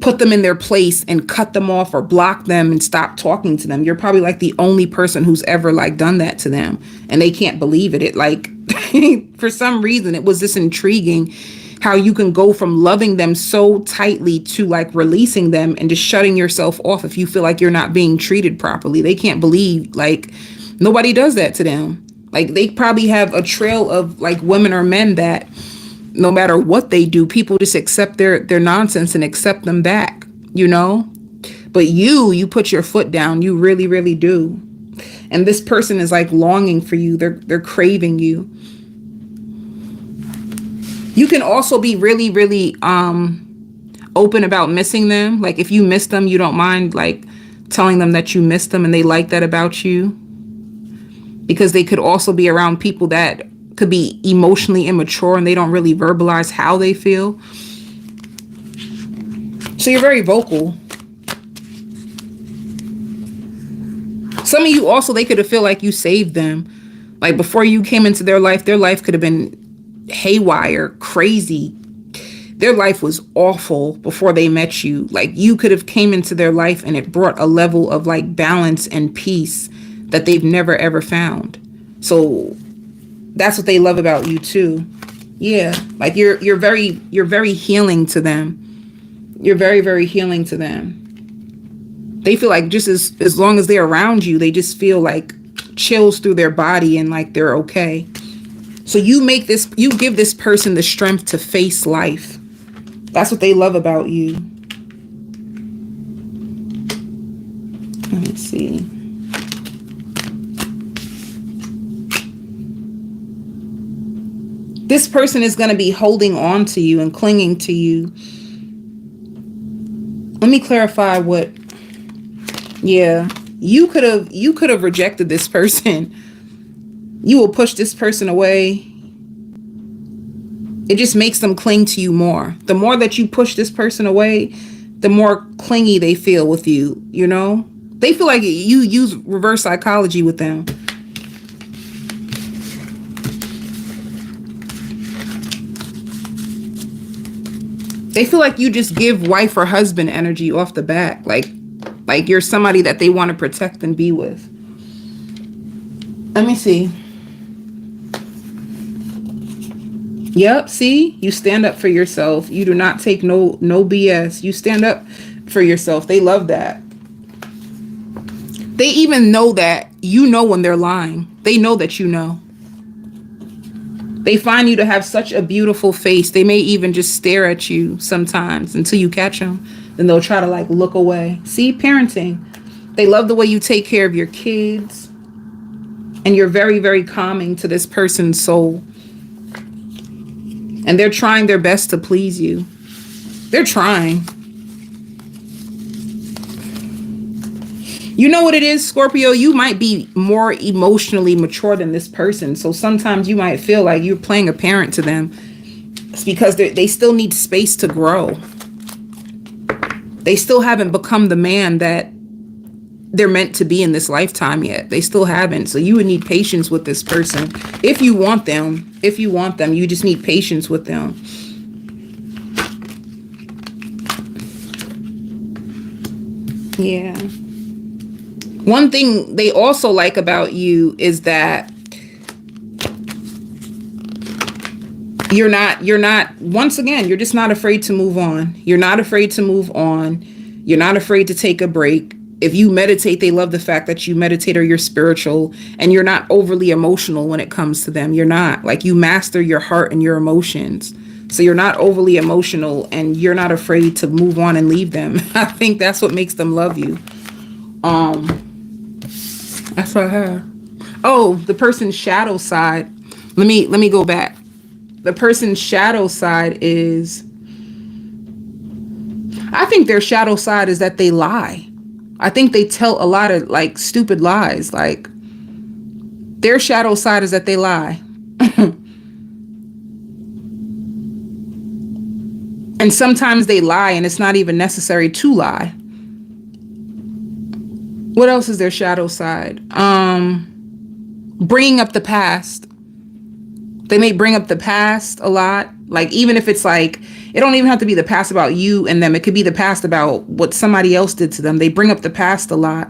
put them in their place and cut them off or block them and stop talking to them. You're probably like the only person who's ever like done that to them, and they can't believe it. It like for some reason it was this intriguing how you can go from loving them so tightly to like releasing them and just shutting yourself off if you feel like you're not being treated properly. They can't believe like nobody does that to them. Like they probably have a trail of like women or men that no matter what they do, people just accept their nonsense and accept them back, you know? But you put your foot down. You really, really do. And this person is like longing for you. They're craving you. You can also be really, really open about missing them. Like if you miss them, you don't mind like telling them that you miss them and they like that about you. Because they could also be around people that could be emotionally immature and they don't really verbalize how they feel. So you're very vocal. Some of you also, they could have feel like you saved them. Like before you came into their life could have been haywire, crazy. Their life was awful before they met you. Like you could have came into their life and it brought a level of like balance and peace that they've never ever found. So that's what they love about you too. Yeah, like you're very healing to them. You're very, very healing to them. They feel like just as long as they're around you, they just feel like chills through their body and like they're okay. So you give this person the strength to face life. That's what they love about you. Let me see. This person is going to be holding on to you and clinging to you. Let me clarify what. Yeah, you could have rejected this person. You will push this person away. It just makes them cling to you more. The more that you push this person away, the more clingy they feel with you, you know? They feel like you use reverse psychology with them. They feel like you just give wife or husband energy off the bat. Like you're somebody that they want to protect and be with. Let me see. Yep, see? You stand up for yourself. You do not take no BS. You stand up for yourself. They love that. They even know that you know when they're lying. They know that you know. They find you to have such a beautiful face. They may even just stare at you sometimes until you catch them. Then they'll try to like look away. See, parenting. They love the way you take care of your kids. And you're very, very calming to this person's soul. And they're trying their best to please you. They're trying. You know what it is, Scorpio? You might be more emotionally mature than this person. So sometimes you might feel like you're playing a parent to them. It's because they still need space to grow. They still haven't become the man that they're meant to be in this lifetime yet. They still haven't. So you would need patience with this person. If you want them, you just need patience with them. Yeah. One thing they also like about you is that you're not, once again, you're just not afraid to move on. You're not afraid to move on. You're not afraid to take a break. If you meditate, they love the fact that you meditate or you're spiritual, and you're not overly emotional when it comes to them. You're not. Like, you master your heart and your emotions. So you're not overly emotional and you're not afraid to move on and leave them. I think that's what makes them love you. That's what I have. Oh, the person's shadow side. Let me go back. The person's shadow side is, I think their shadow side is that they lie. I think they tell a lot of like stupid lies. Like, their shadow side is that they lie. And sometimes they lie and it's not even necessary to lie. What else is their shadow side? Bringing up the past. They may bring up the past a lot. Like, even if it's like, it don't even have to be the past about you and them. It could be the past about what somebody else did to them. They bring up the past a lot.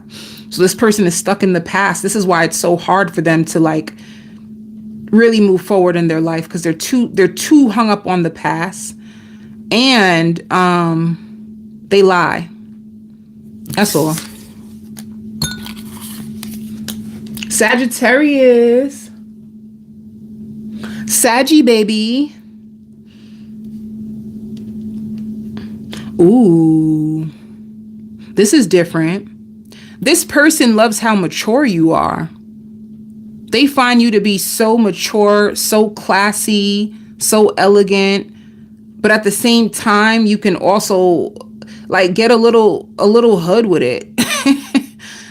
So this person is stuck in the past. This is why it's so hard for them to like really move forward in their life, because they're too hung up on the past. And they lie. That's all. Sagittarius. Saggy baby. Ooh. This is different. This person loves how mature you are. They find you to be so mature, so classy, so elegant, but at the same time, you can also like get a little hood with it.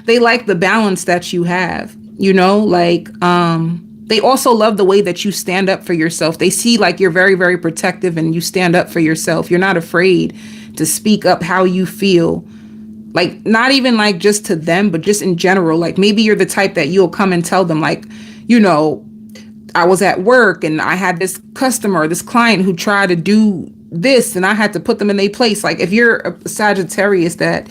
They like the balance that you have, you know, like, they also love the way that you stand up for yourself. They see like you're very, very protective and you stand up for yourself. You're not afraid to speak up how you feel. Like, not even like just to them, but just in general. Like, maybe you're the type that you'll come and tell them, like, you know, I was at work and I had this customer, this client who tried to do this and I had to put them in their place. Like, if you're a Sagittarius that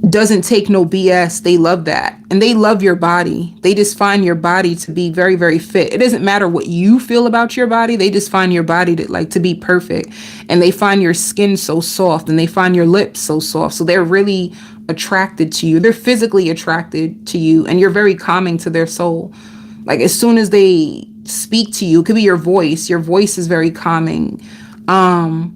doesn't take no BS, they love that. And they love your body. They just find your body to be very, very fit. It doesn't matter what you feel about your body. They just find your body to be perfect. And they find your skin so soft and they find your lips so soft. So they're really attracted to you. They're physically attracted to you, and you're very calming to their soul. Like, as soon as they speak to you, it could be your voice. Your voice is very calming. And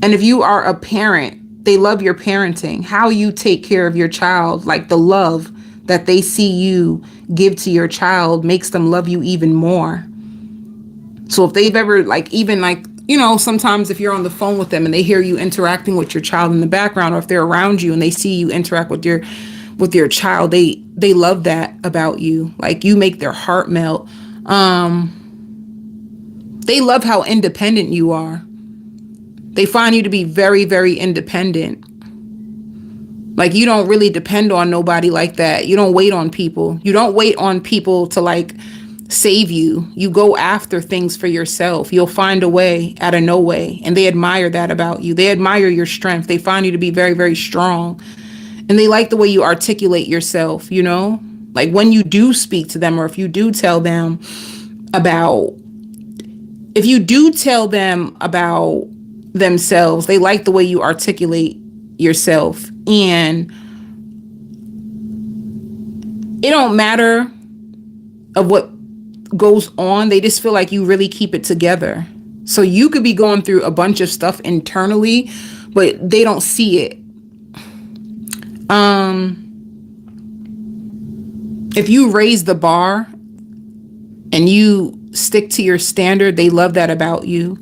if you are a parent, they love your parenting, how you take care of your child, like the love that they see you give to your child makes them love you even more. So if they've ever like, even like, you know, sometimes if you're on the phone with them and they hear you interacting with your child in the background, or if they're around you and they see you interact with your child, they love that about you. Like, you make their heart melt. They love how independent you are. They find you to be very, very independent. Like, you don't really depend on nobody like that. You don't wait on people. You don't wait on people to like save you. You go after things for yourself. You'll find a way out of no way. And they admire that about you. They admire your strength. They find you to be very, very strong. And they like the way you articulate yourself, you know? Like, when you do speak to them, or if you do tell them about themselves, they like the way you articulate yourself. And it don't matter of what goes on, they just feel like you really keep it together. So you could be going through a bunch of stuff internally, but they don't see it. If you raise the bar and you stick to your standard, they love that about you.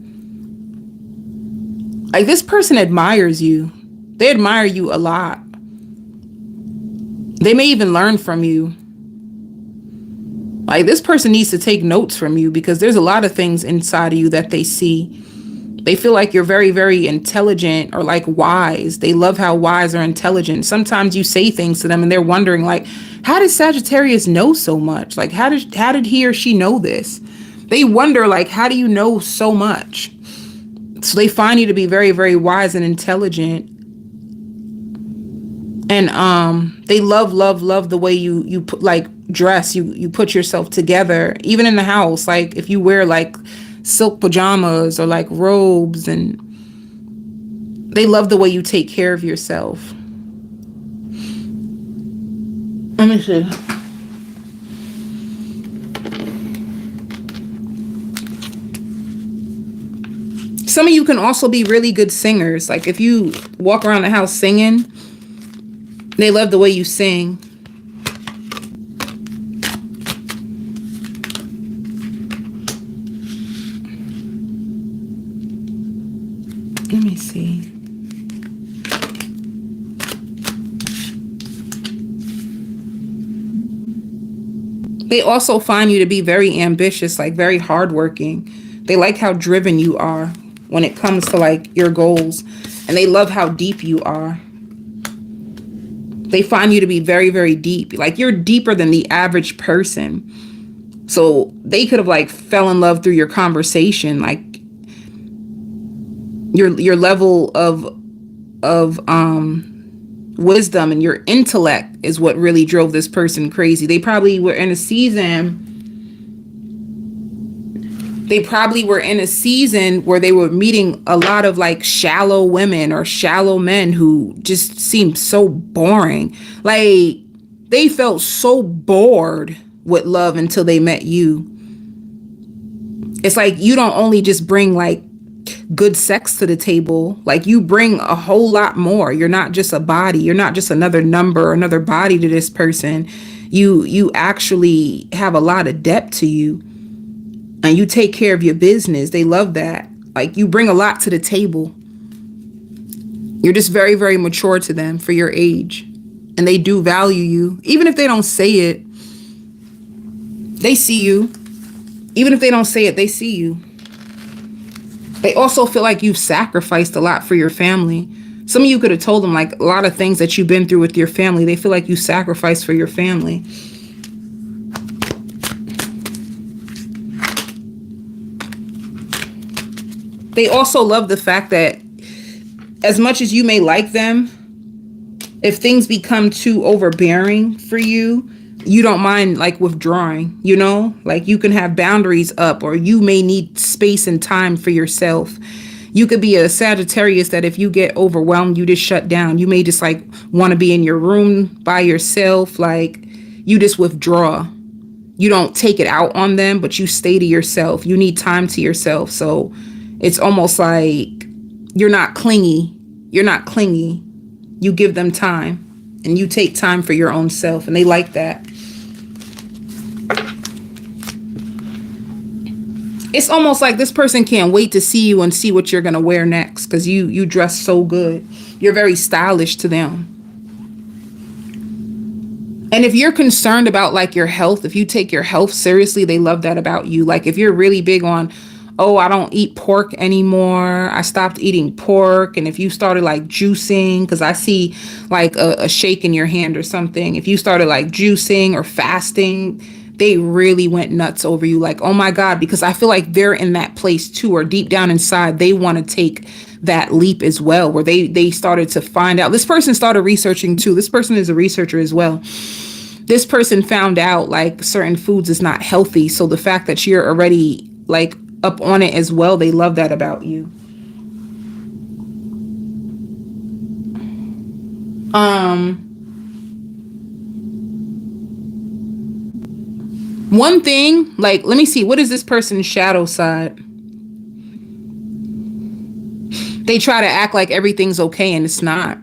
Like, this person admires you. They admire you a lot. They may even learn from you. Like, this person needs to take notes from you, because there's a lot of things inside of you that they see. They feel like you're very, very intelligent, or like wise. They love how wise or intelligent. Sometimes you say things to them and they're wondering, like, how did Sagittarius know so much? Like, how did he or she know this? They wonder, like, how do you know so much? So they find you to be very, very wise and intelligent. And they love the way you put, like, dress. You put yourself together, even in the house. Like, if you wear like silk pajamas or like robes, and they love the way you take care of yourself. Let me see. Some of you can also be really good singers. Like, if you walk around the house singing, they love the way you sing. Let me see. They also find you to be very ambitious, like very hardworking. They like how driven you are when it comes to like your goals, and they love how deep you are. They find you to be very, very deep. Like you're deeper than the average person. So they could have like fell in love through your conversation. Like your level of wisdom and your intellect is what really drove this person crazy. They probably were in a season where they were meeting a lot of like shallow women or shallow men who just seemed so boring. Like they felt so bored with love until they met you. It's like you don't only just bring like good sex to the table, like you bring a whole lot more. You're not just a body, you're not just another number, another body to this person. You actually have a lot of depth to you, and you take care of your business. They love that. Like you bring a lot to the table. You're just very, very mature to them for your age, and they do value you. Even if they don't say it, they see you. Even if they don't say it, they see you. They also feel like you've sacrificed a lot for your family. Some of you could have told them like a lot of things that you've been through with your family. They feel like you sacrificed for your family. They also love the fact that as much as you may like them, if things become too overbearing for you, you don't mind like withdrawing, you know, like you can have boundaries up, or you may need space and time for yourself. You could be a Sagittarius that if you get overwhelmed, you just shut down. You may just like want to be in your room by yourself. Like you just withdraw. You don't take it out on them, but you stay to yourself. You need time to yourself. So it's almost like you're not clingy. You're not clingy. You give them time, and you take time for your own self, and they like that. It's almost like this person can't wait to see you and see what you're going to wear next, because you dress so good. You're very stylish to them. And if you're concerned about like your health, if you take your health seriously, they love that about you. Like if you're really big on, oh, I don't eat pork anymore, I stopped eating pork. And if you started like juicing, because I see like a shake in your hand or something, if you started like juicing or fasting, they really went nuts over you. Like, oh my God, because I feel like they're in that place too, or deep down inside, they want to take that leap as well, where they started to find out. This person started researching too. This person is a researcher as well. This person found out like certain foods is not healthy. So the fact that you're already like up on it as well, they love that about you. One thing, like, let me see, what is this person's shadow side? They try to act like everything's okay and it's not.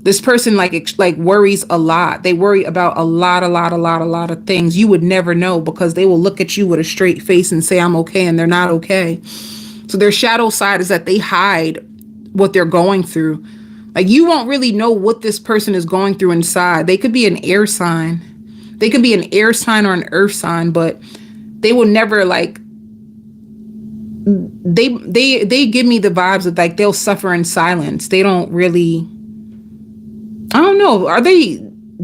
This person like worries a lot. They worry about a lot of things. You would never know, because they will look at you with a straight face and say, I'm okay, and they're not okay. So their shadow side is that they hide what they're going through. Like you won't really know what this person is going through inside. They could be an air sign. They could be an air sign or an earth sign, but they will never like, they give me the vibes of like they'll suffer in silence. They don't really, I don't know.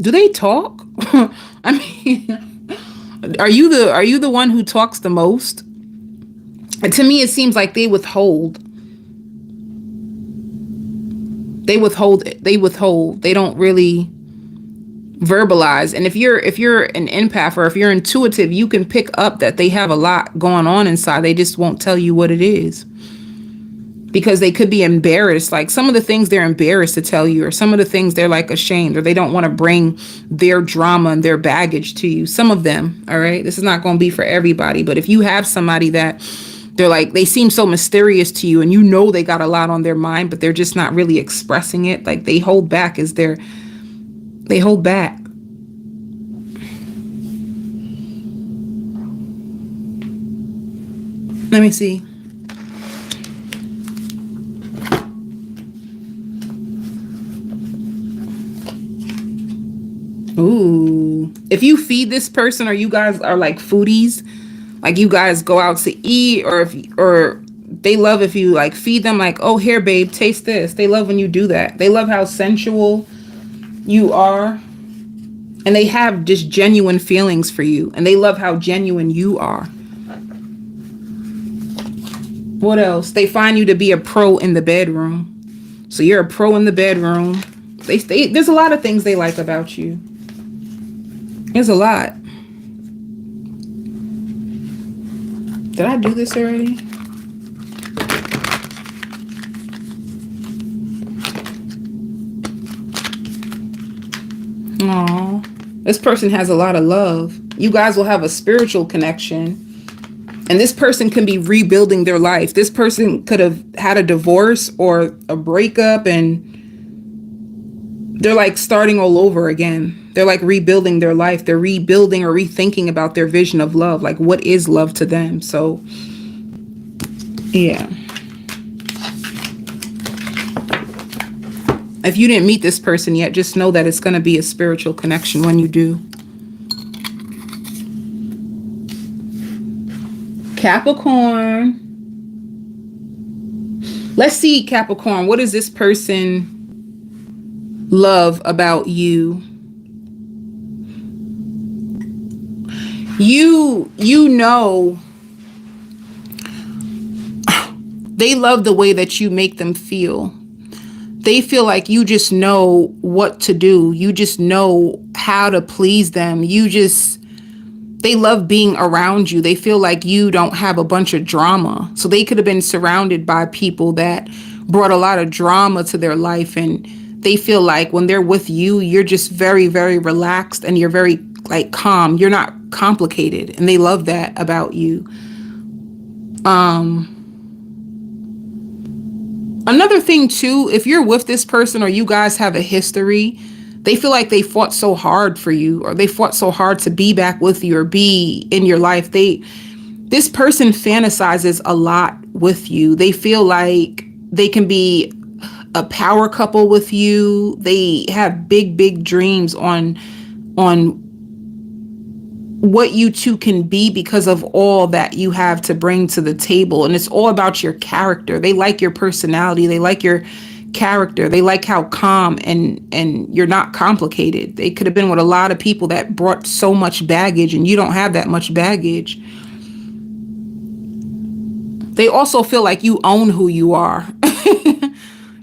Do they talk? I mean, are you the one who talks the most? And to me, it seems like they withhold. They withhold. They don't really verbalize. And if you're an empath, or if you're intuitive, you can pick up that they have a lot going on inside. They just won't tell you what it is, because they could be embarrassed. Like some of the things they're embarrassed to tell you, or some of the things they're like ashamed, or they don't want to bring their drama and their baggage to you. Some of them, all right? This is not going to be for everybody, but if you have somebody that they're like, they seem so mysterious to you, and you know they got a lot on their mind, but they're just not really expressing it. Like they hold back they hold back. Let me see. Ooh. If you feed this person, or you guys are like foodies, like you guys go out to eat, or they love if you like feed them like, oh, here babe, taste this. They love when you do that. They love how sensual You are. And they have just genuine feelings for you. And they love how genuine you are. What else? They find you to be a pro in the bedroom. So you're a pro in the bedroom. There's a lot of things they like about you. There's a lot. Did I do this already? Aw. This person has a lot of love. You guys will have a spiritual connection. And this person can be rebuilding their life. This person could have had a divorce or a breakup and they're like starting all over again. They're like rebuilding their life. They're rebuilding or rethinking about their vision of love. Like, what is love to them? So, yeah. If you didn't meet this person yet, just know that it's going to be a spiritual connection when you do. Capricorn. Let's see, Capricorn. What does this person love about you? You know, they love the way that you make them feel. They feel like you just know what to do. You just know how to please them. They love being around you. They feel like you don't have a bunch of drama. So they could have been surrounded by people that brought a lot of drama to their life. And they feel like when they're with you, you're just very, very relaxed and you're very like calm. You're not complicated. And they love that about you. Another thing too, if you're with this person or you guys have a history, they feel like they fought so hard for you or they fought so hard to be back with you or be in your life. This person fantasizes a lot with you. They feel like they can be a power couple with you. They have big, big dreams on what you two can be because of all that you have to bring to the table. And it's all about your character. They like your personality. They like your character. They like how calm and you're not complicated. They could have been with a lot of people that brought so much baggage and you don't have that much baggage. They also feel like you own who you are.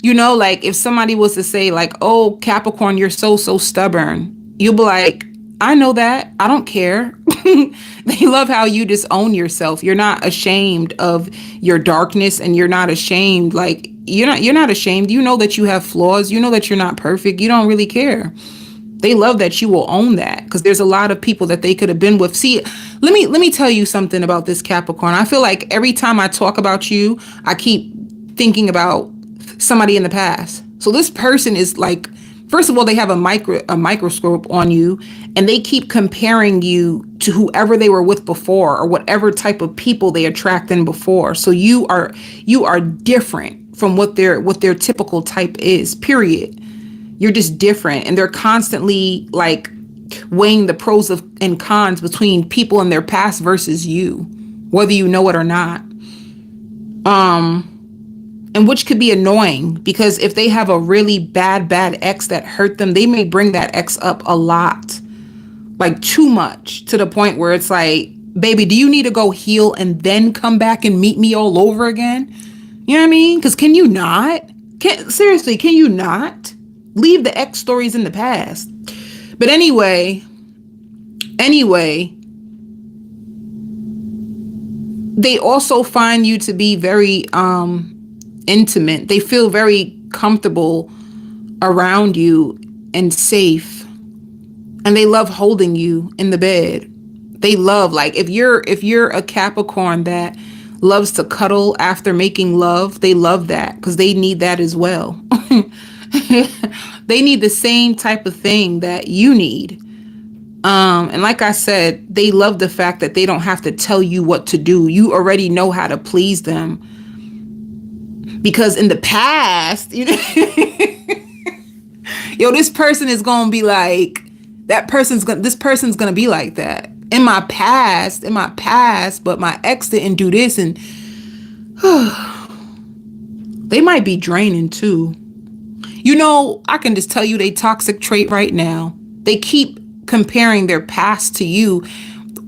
You know, like if somebody was to say like, oh, Capricorn, you're so stubborn. You'll be like, I know that. I don't care. They love how you just own yourself. You're not ashamed of your darkness and you're not ashamed. Like you're not ashamed. You know that you have flaws. You know that you're not perfect. You don't really care. They love that you will own that because there's a lot of people that they could have been with. See, let me tell you something about this Capricorn. I feel like every time I talk about you, I keep thinking about somebody in the past. So this person is like, first of all, they have a microscope on you and they keep comparing you to whoever they were with before or whatever type of people they attracted before. So you are different from what their typical type is, period. You're just different. And they're constantly like weighing the pros and cons between people in their past versus you, whether you know it or not. And which could be annoying because if they have a really bad ex that hurt them, they may bring that ex up a lot, like too much to the point where it's like, baby, do you need to go heal and then come back and meet me all over again? You know what I mean? Because can you not? Seriously, can you not? Leave the ex stories in the past. But anyway, they also find you to be very intimate. They feel very comfortable around you and safe. And they love holding you in the bed. They love, like, if you're a Capricorn that loves to cuddle after making love, they love that because they need that as well. They need the same type of thing that you need. And like I said, they love the fact that they don't have to tell you what to do. You already know how to please them. Because in the past, you know, this person is going to be like, this person's going to be like that. In my past, but my ex didn't do this. And they might be draining too. You know, I can just tell you they toxic trait right now. They keep comparing their past to you,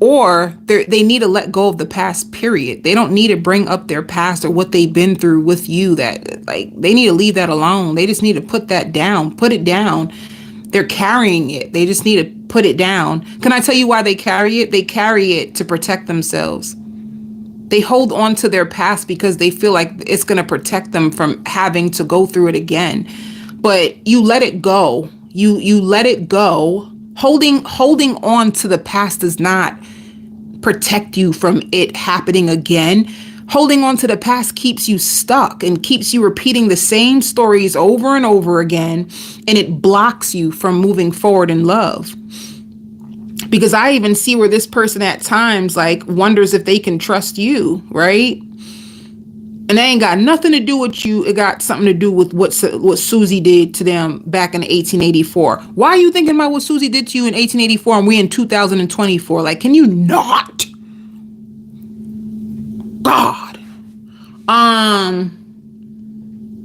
or they need to let go of the past, period. They don't need to bring up their past or what they've been through with you. That, like, they need to leave that alone. They just need to put that down, put it down. They're carrying it. They just need to put it down. Can I tell you why they carry it? They carry it to protect themselves. They hold on to their past because they feel like it's going to protect them from having to go through it again. But you let it go. You let it go. Holding on to the past does not protect you from it happening again. Holding on to the past keeps you stuck and keeps you repeating the same stories over and over again, and it blocks you from moving forward in love. Because I even see where this person at times like wonders if they can trust you, right? And that ain't got nothing to do with you. It got something to do with what Susie did to them back in 1884. Why are you thinking about what Susie did to you in 1884 and we in 2024? Like, can you not? God.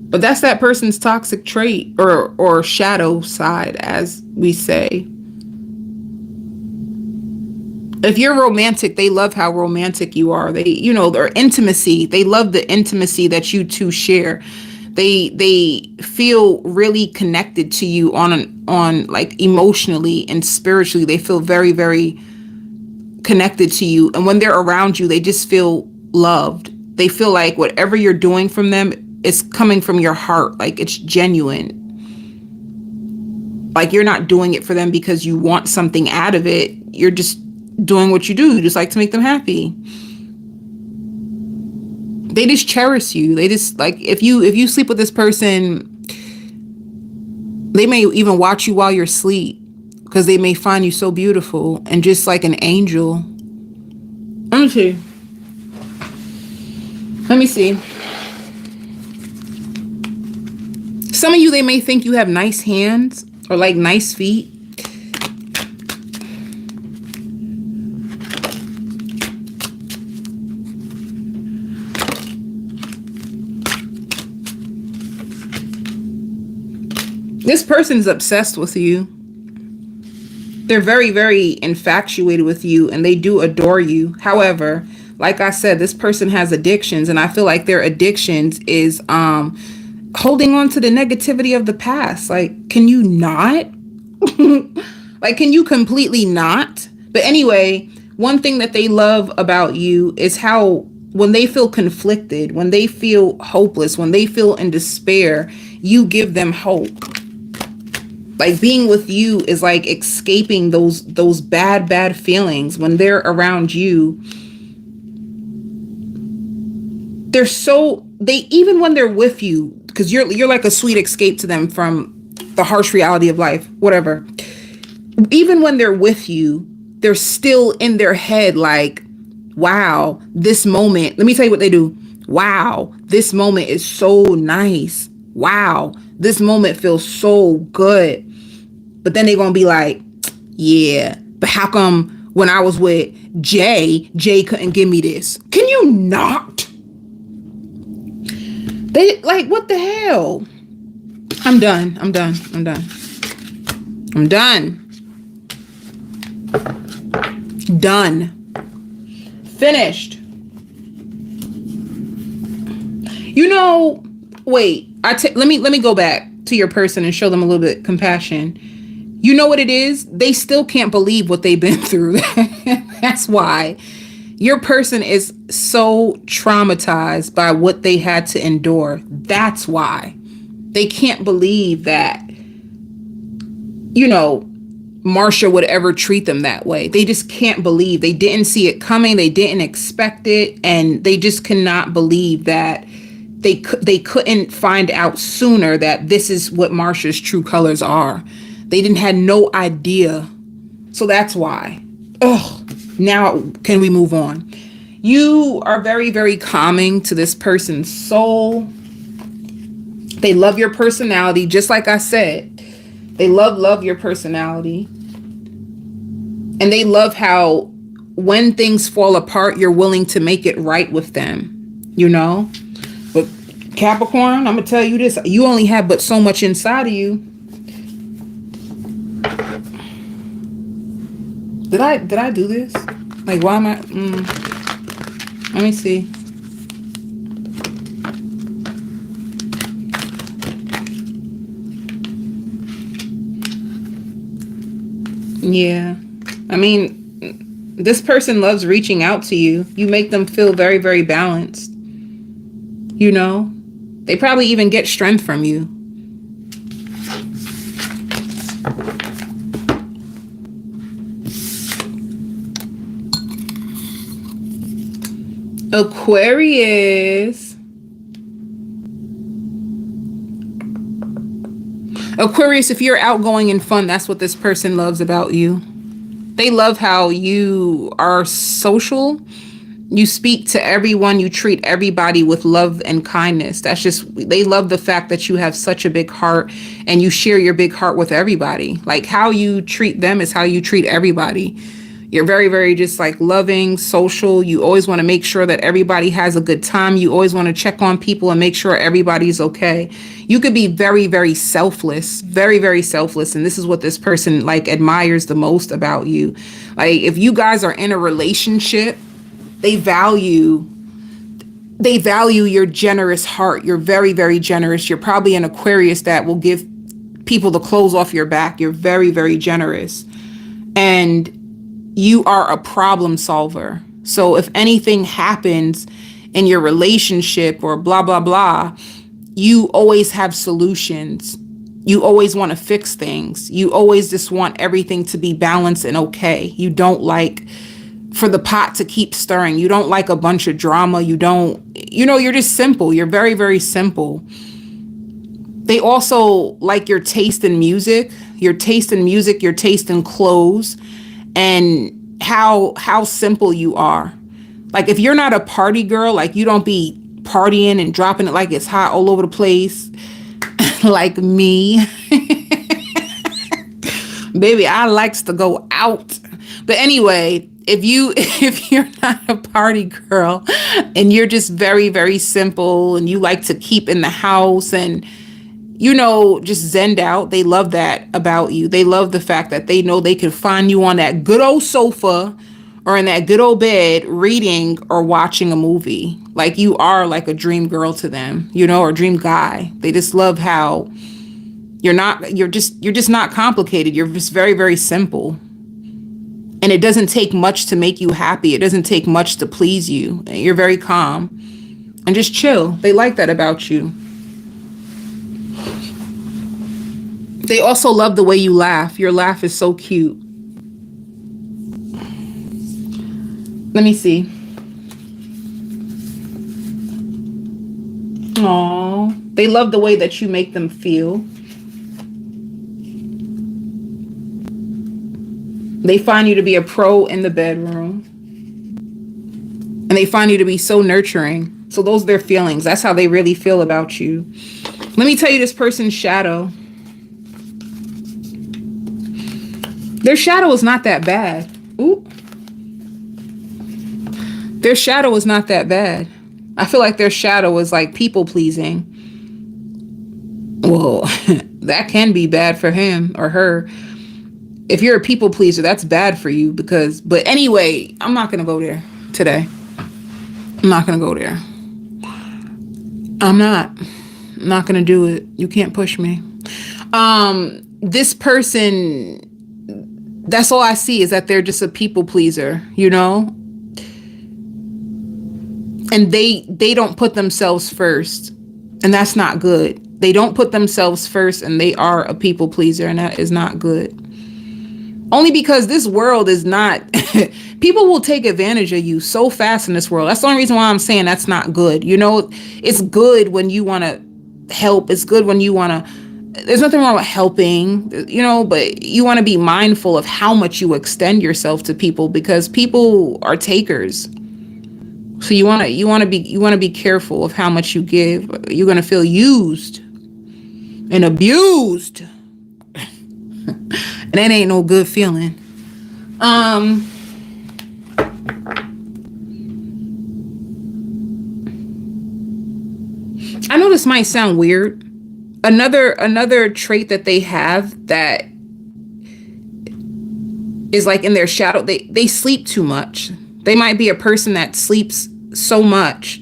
But that's that person's toxic trait or shadow side, as we say. If you're romantic, they love how romantic you are. They, you know, their intimacy. They love the intimacy that you two share. They feel really connected to you on like emotionally and spiritually. They feel very, very connected to you. And when they're around you, they just feel loved. They feel like whatever you're doing from them is coming from your heart. Like it's genuine. Like you're not doing it for them because you want something out of it. You're just doing what you do. You just like to make them happy. They just cherish you. They just like, if you sleep with this person, they may even watch you while you're asleep because they may find you so beautiful and just like an angel. Let me see. Some of you, they may think you have nice hands or like nice feet. This person's obsessed with you. They're very, very infatuated with you and they do adore you. However, like I said, this person has addictions, and I feel like their addictions is holding on to the negativity of the past. Like, can you not? Like, can you completely not? But anyway, one thing that they love about you is how when they feel conflicted, when they feel hopeless, when they feel in despair, you give them hope. Like being with you is like escaping those bad feelings. When they're around you, even when they're with you, because you're like a sweet escape to them from the harsh reality of life, whatever. Even when they're with you, they're still in their head like, wow, this moment, let me tell you what they do. Wow, this moment is so nice. Wow, this moment feels so good. But then they're going to be like, yeah, but how come when I was with Jay couldn't give me this? Can you not? They like, what the hell? I'm done. Finished. You know, wait, let me go back to your person and show them a little bit of compassion. You know what it is? They still can't believe what they've been through. That's why. Your person is so traumatized by what they had to endure. That's why. They can't believe that, you know, Marsha would ever treat them that way. They just can't believe. They didn't see it coming. They didn't expect it. And they just cannot believe that they couldn't find out sooner that this is what Marsha's true colors are. They didn't have no idea. So that's why. Now can we move on? You are very, very calming to this person's soul. They love your personality. Just like I said, they love your personality. And they love how when things fall apart, you're willing to make it right with them, you know? But Capricorn, I'm gonna tell you this. You only have but so much inside of you. Did I do this? Like, why am I? Let me see. Yeah. I mean, this person loves reaching out to you. You make them feel very, very balanced. You know? They probably even get strength from you. Aquarius. Aquarius, if you're outgoing and fun, that's what this person loves about you. They love how you are social. You speak to everyone. You treat everybody with love and kindness. That's just, they love the fact that you have such a big heart and you share your big heart with everybody. Like, how you treat them is how you treat everybody. You're very, very just like loving, social. You always want to make sure that everybody has a good time. You always want to check on people and make sure everybody's okay. You could be very, very selfless, very, very selfless. And this is what this person like admires the most about you. Like, if you guys are in a relationship, they value your generous heart. You're very, very generous. You're probably an Aquarius that will give people the clothes off your back. You're very, very generous. And you are a problem solver. So if anything happens in your relationship or blah, blah, blah, you always have solutions. You always want to fix things. You always just want everything to be balanced and okay. You don't like for the pot to keep stirring. You don't like a bunch of drama. You don't, you're just simple. You're very, very simple. They also like your taste in music, your taste in clothes, and how simple you are. Like, if you're not a party girl, like you don't be partying and dropping it like it's hot all over the place, like me. Baby, I likes to go out. But anyway, if you're not a party girl and you're just very, very simple and you like to keep in the house and just zenned out. They love that about you. They love the fact that they know they can find you on that good old sofa or in that good old bed reading or watching a movie. Like, you are like a dream girl to them, or dream guy. They just love how you're just not complicated. You're just very, very simple. And it doesn't take much to make you happy. It doesn't take much to please you. You're very calm and just chill. They like that about you. They also love the way you laugh. Your laugh is so cute. Let me see. Aww. They love the way that you make them feel. They find you to be a pro in the bedroom. And they find you to be so nurturing. So those are their feelings. That's how they really feel about you. Let me tell you this person's shadow. Their shadow is not that bad. Ooh. Their shadow is not that bad. I feel like their shadow is like people pleasing. Well, that can be bad for him or her. If you're a people pleaser, that's bad for you but anyway, I'm not going to go there today. I'm not going to go there. I'm not going to do it. You can't push me. This person, that's all I see is that they're just a people pleaser, and they don't put themselves first, and that's not good. They don't put themselves first, and they are a people pleaser, and that is not good. Only because this world is not, people will take advantage of you so fast in this world. That's the only reason why I'm saying that's not good. It's good when you want to help. It's good when you want to, there's nothing wrong with helping, but you want to be mindful of how much you extend yourself to people, because people are takers. So you want to be careful of how much you give. You're going to feel used and abused. And that ain't no good feeling. I know this might sound weird. Another trait that they have that is like in their shadow, they sleep too much. They might be a person that sleeps so much,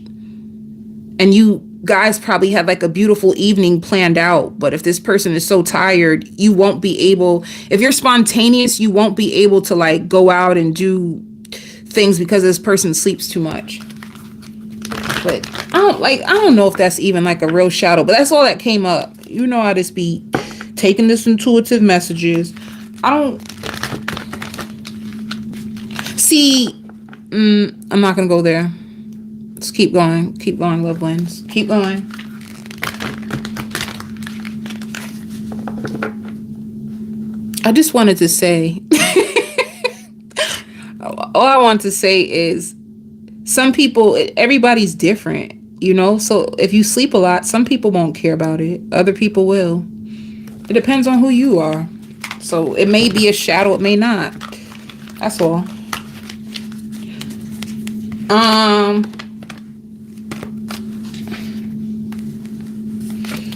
and you guys probably have like a beautiful evening planned out, but if this person is so tired, you won't be able, if you're spontaneous, you won't be able to like go out and do things because this person sleeps too much. But I don't know if that's even like a real shadow, but that's all that came up. You know, I just be taking this intuitive messages. I don't see. I'm not gonna go there. Let's keep going. Keep going, loved ones. Keep going. I just wanted to say, all I want to say is, some people, everybody's different, you know? So if you sleep a lot, some people won't care about it. Other people will. It depends on who you are. So it may be a shadow, it may not. That's all.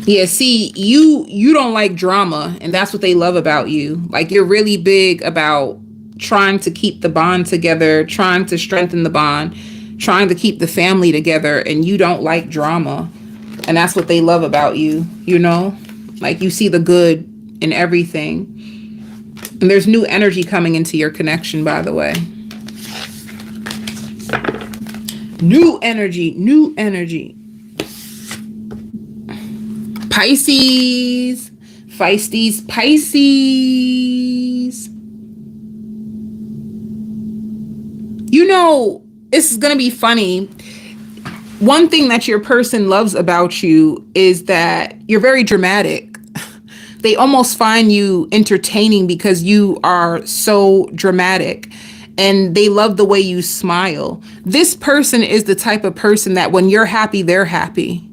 Yeah, see, you don't like drama, and that's what they love about you. Like, you're really big about trying to keep the bond together, trying to strengthen the bond, trying to keep the family together, and you don't like drama. And that's what they love about you, you know? Like, you see the good in everything. And there's new energy coming into your connection, by the way. New energy, new energy. Pisces, feisties, Pisces. You know, this is going to be funny. One thing that your person loves about you is that you're very dramatic. They almost find you entertaining because you are so dramatic, and they love the way you smile. This person is the type of person that when you're happy, they're happy.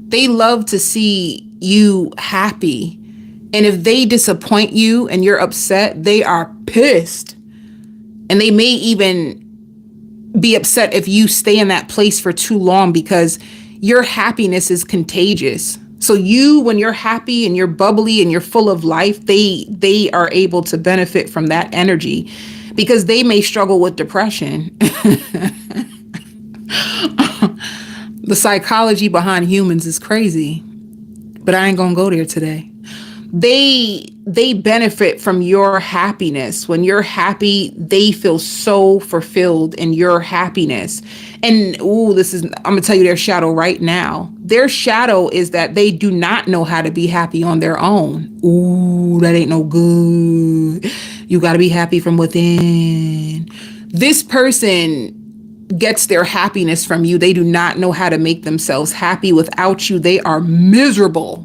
They love to see you happy. And if they disappoint you and you're upset, they are pissed. And they may even be upset if you stay in that place for too long, because your happiness is contagious. So you, when you're happy and you're bubbly and you're full of life, they are able to benefit from that energy, because they may struggle with depression. The psychology behind humans is crazy, but I ain't gonna go there today. They benefit from your happiness. When you're happy, they feel so fulfilled in your happiness. And I'm gonna tell you their shadow right now. Their shadow is that they do not know how to be happy on their own. Ooh, that ain't no good. You gotta be happy from within. This person gets their happiness from you. They do not know how to make themselves happy. Without you, they are miserable.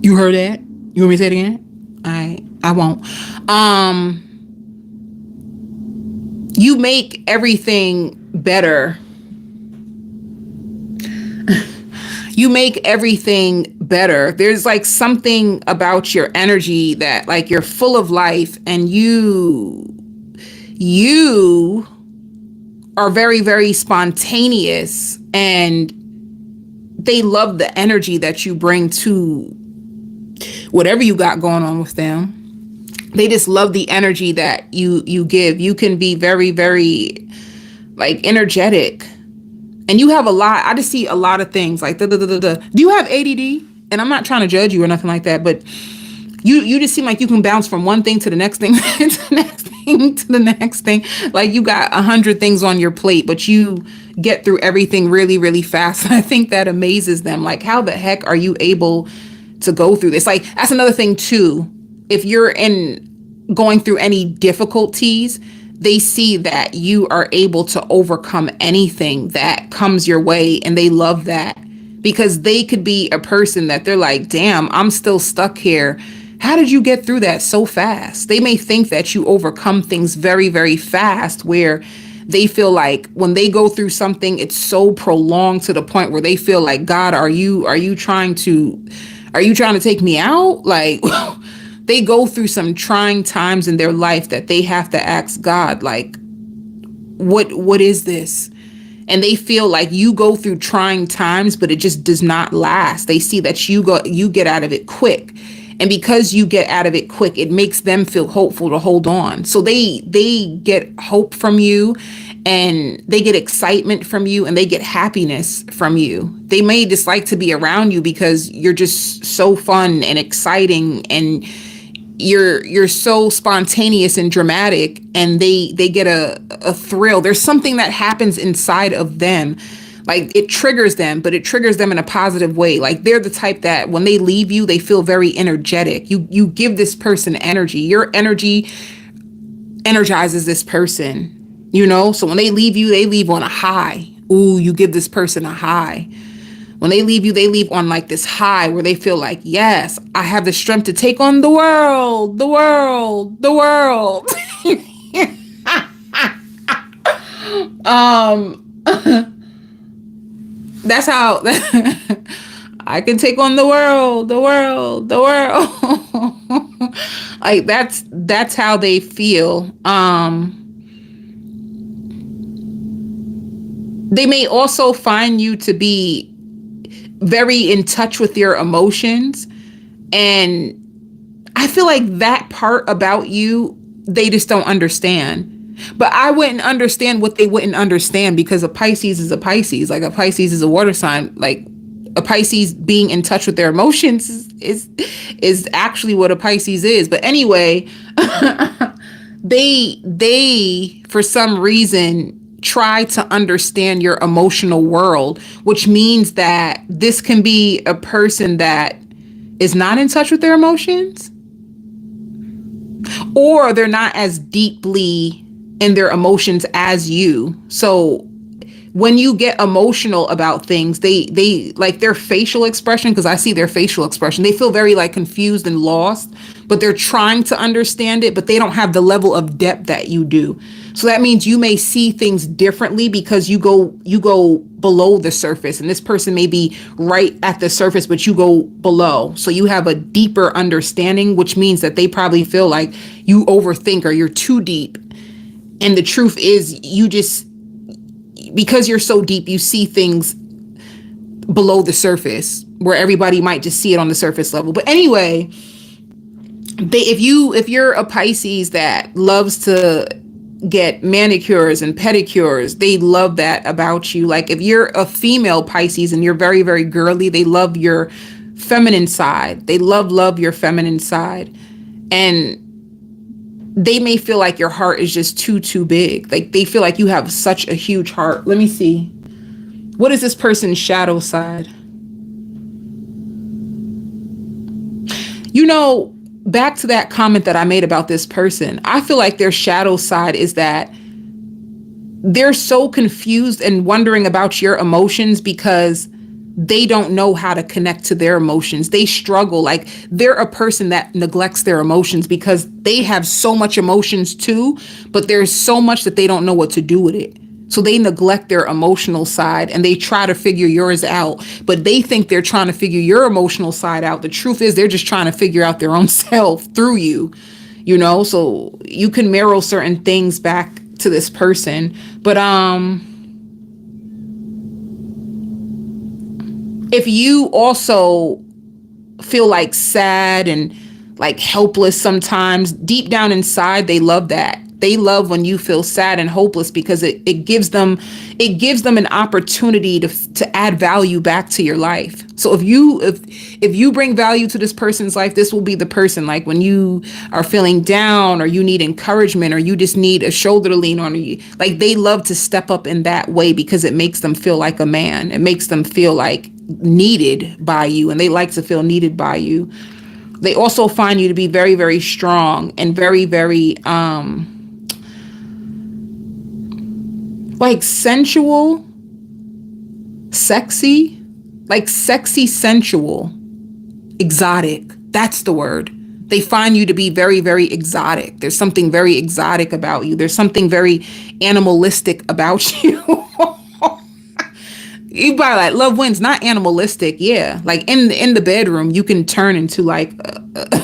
You heard that? You want me to say it again? I won't. You make everything better. You make everything better. There's like something about your energy that, like, you're full of life, and you are very, very spontaneous, and they love the energy that you bring to whatever you got going on with them. They just love the energy that you give. You can be very, very like energetic, and you have a lot. I just see a lot of things like Do you have ADD? And I'm not trying to judge you or nothing like that, but you just seem like you can bounce from one thing to the next thing, to the next thing, to the next thing. Like, you got 100 things on your plate, but you get through everything really, really fast. I think that amazes them. Like, how the heck are you able to go through this? Like, that's another thing too. If you're going through any difficulties, they see that you are able to overcome anything that comes your way, and they love that, because they could be a person that they're like, damn, I'm still stuck here. How did you get through that so fast? They may think that you overcome things very, very fast, where they feel like when they go through something, it's so prolonged to the point where they feel like, God, are you trying to take me out? Like, they go through some trying times in their life that they have to ask God, like, what is this? and they feel like you go through trying times, but it just does not last. They see that you get out of it quick. And because you get out of it quick, it makes them feel hopeful to hold on. So they get hope from you, and they get excitement from you, and they get happiness from you. They may dislike to be around you because you're just so fun and exciting, and you're so spontaneous and dramatic, and they get a thrill. There's something that happens inside of them, like it triggers them, but it triggers them in a positive way. Like they're the type that when they leave you, they feel very energetic. You give this person energy. Your energy energizes this person, so when they leave you, they leave on a high. Ooh, you give this person a high. When they leave you, they leave on like this high where they feel like, yes, I have the strength to take on the world, the world, the world. That's how I can take on the world, the world, the world. Like that's how they feel. They may also find you to be very in touch with your emotions. And I feel like that part about you, they just don't understand. But I wouldn't understand what they wouldn't understand, because a Pisces is a Pisces. Like a Pisces is a water sign. Like a Pisces being in touch with their emotions is actually what a Pisces is. But anyway, they for some reason try to understand your emotional world, which means that this can be a person that is not in touch with their emotions, or they're not as deeply in their emotions as you. So when you get emotional about things, they like their facial expression, because I see their facial expression, they feel very like confused and lost, but they're trying to understand it, but they don't have the level of depth that you do. So that means you may see things differently because you go below the surface, and this person may be right at the surface, but you go below. So you have a deeper understanding, which means that they probably feel like you overthink or you're too deep. And the truth is, you just, because you're so deep, you see things below the surface where everybody might just see it on the surface level. But anyway, if you're a Pisces that loves to get manicures and pedicures, they love that about you. Like if you're a female Pisces and you're very, very girly, they love your feminine side. They love your feminine side. And they may feel like your heart is just too big. Like they feel like you have such a huge heart. Let me see. What is this person's shadow side? Back to that comment that I made about this person, I feel like their shadow side is that they're so confused and wondering about your emotions because they don't know how to connect to their emotions. They struggle. Like they're a person that neglects their emotions because they have so much emotions too, but there's so much that they don't know what to do with it. So they neglect their emotional side and they try to figure yours out, but they think they're trying to figure your emotional side out. The truth is they're just trying to figure out their own self through you, so you can mirror certain things back to this person. But, if you also feel like sad and like helpless sometimes, deep down inside, they love that. They love when you feel sad and hopeless because it gives them an opportunity to add value back to your life. So if you bring value to this person's life, this will be the person, like when you are feeling down or you need encouragement or you just need a shoulder to lean on, like they love to step up in that way because it makes them feel like a man. It makes them feel like needed by you, and they like to feel needed by you. They also find you to be very, very strong and very, very like sensual, sexy, sensual, exotic. That's the word. They find you to be very, very exotic. There's something very exotic about you. There's something very animalistic about you. You probably like, love wins, not animalistic. Yeah. Like in the bedroom, you can turn into like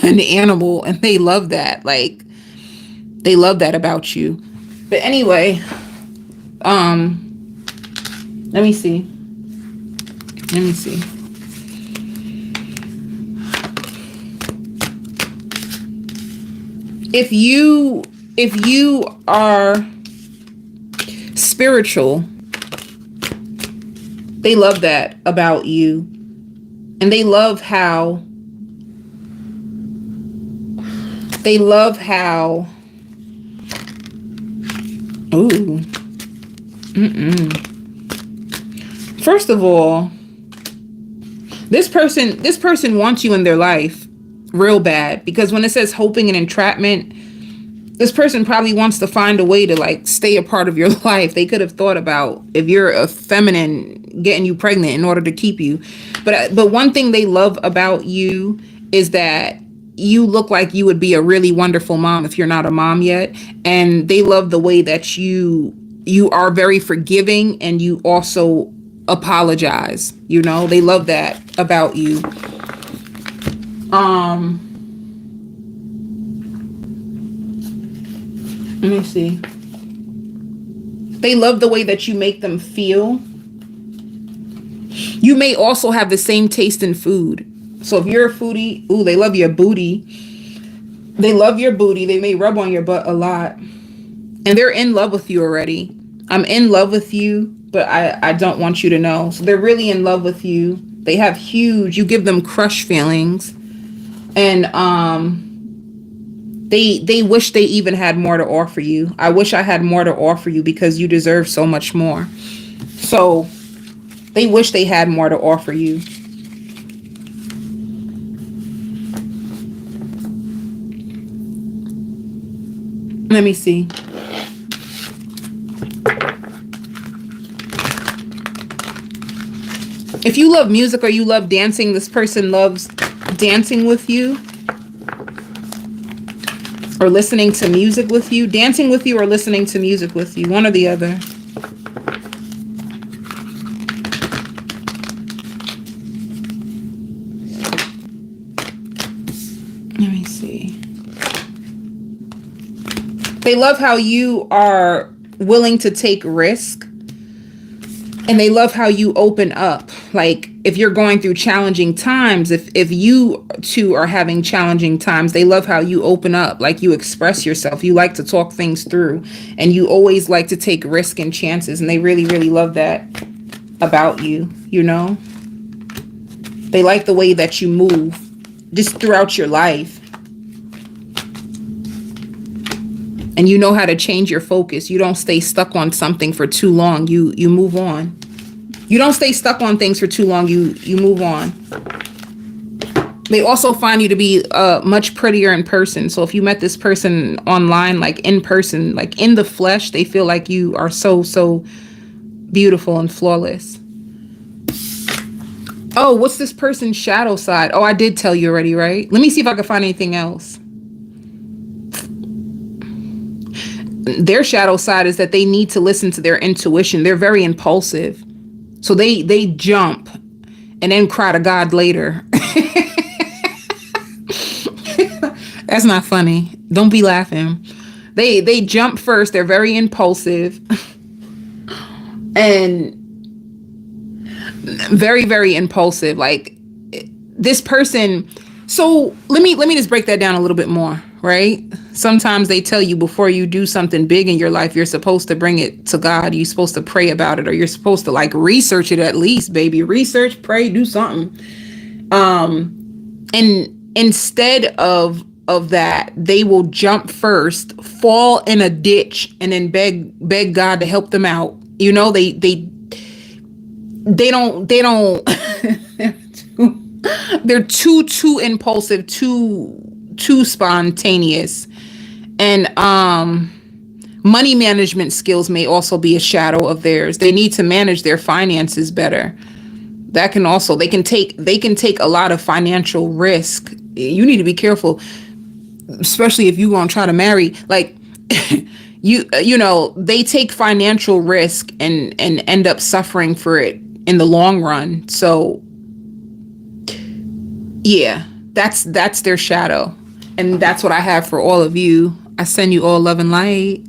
an animal, and they love that. Like they love that about you. But anyway, Let me see. Let me see. If you are spiritual, they love that about you. And they love how ooh. First of all, this person wants you in their life real bad, because when it says hoping and entrapment, this person probably wants to find a way to like stay a part of your life. They could have thought about, if you're a feminine, getting you pregnant in order to keep you. But one thing they love about you is that you look like you would be a really wonderful mom if you're not a mom yet. And they love the way that you are very forgiving, and you also apologize. You know, they love that about you. Let me see. They love the way that you make them feel. You may also have the same taste in food. So if you're a foodie, ooh, they love your booty. They love your booty. They may rub on your butt a lot. And they're in love with you already. I'm in love with you, but I don't want you to know. So they're really in love with you. They have huge, you give them crush feelings. And they wish they even had more to offer you. I wish I had more to offer you, because you deserve so much more. So they wish they had more to offer you. Let me see. If you love music or you love dancing, this person loves dancing with you, or listening to music with you. Dancing with you or listening to music with you. One or the other. Let me see. They love how you are willing to take risk. And they love how you open up. Like if you're going through challenging times, if you two are having challenging times, they love how you open up, like you express yourself. You like to talk things through, and you always like to take risk and chances. And they really, really love that about you, you know? They like the way that you move just throughout your life. And you know how to change your focus. You don't stay stuck on something for too long. You move on. You don't stay stuck on things for too long. You move on. They also find you to be much prettier in person. So if you met this person online, like in person, like in the flesh, they feel like you are so, so beautiful and flawless. Oh, what's this person's shadow side? Oh, I did tell you already, right? Let me see if I can find anything else. Their shadow side is that they need to listen to their intuition. They're very impulsive. So they jump and then cry to God later. That's not funny. Don't be laughing. They jump first. They're very impulsive. And very, very impulsive. Like this person. So let me just break that down a little bit more, right? Sometimes they tell you before you do something big in your life, you're supposed to bring it to God. You're supposed to pray about it, or you're supposed to like research it at least, baby. Research, pray, do something. And instead of that, they will jump first, fall in a ditch, and then beg God to help them out. You know, they don't they're too impulsive, too spontaneous. And money management skills may also be a shadow of theirs. They need to manage their finances better. That can also, they can take a lot of financial risk. You need to be careful, especially if you want to try to marry. Like you know, they take financial risk and end up suffering for it in the long run. So yeah, that's their shadow. And that's what I have for all of you. I send you all love and light.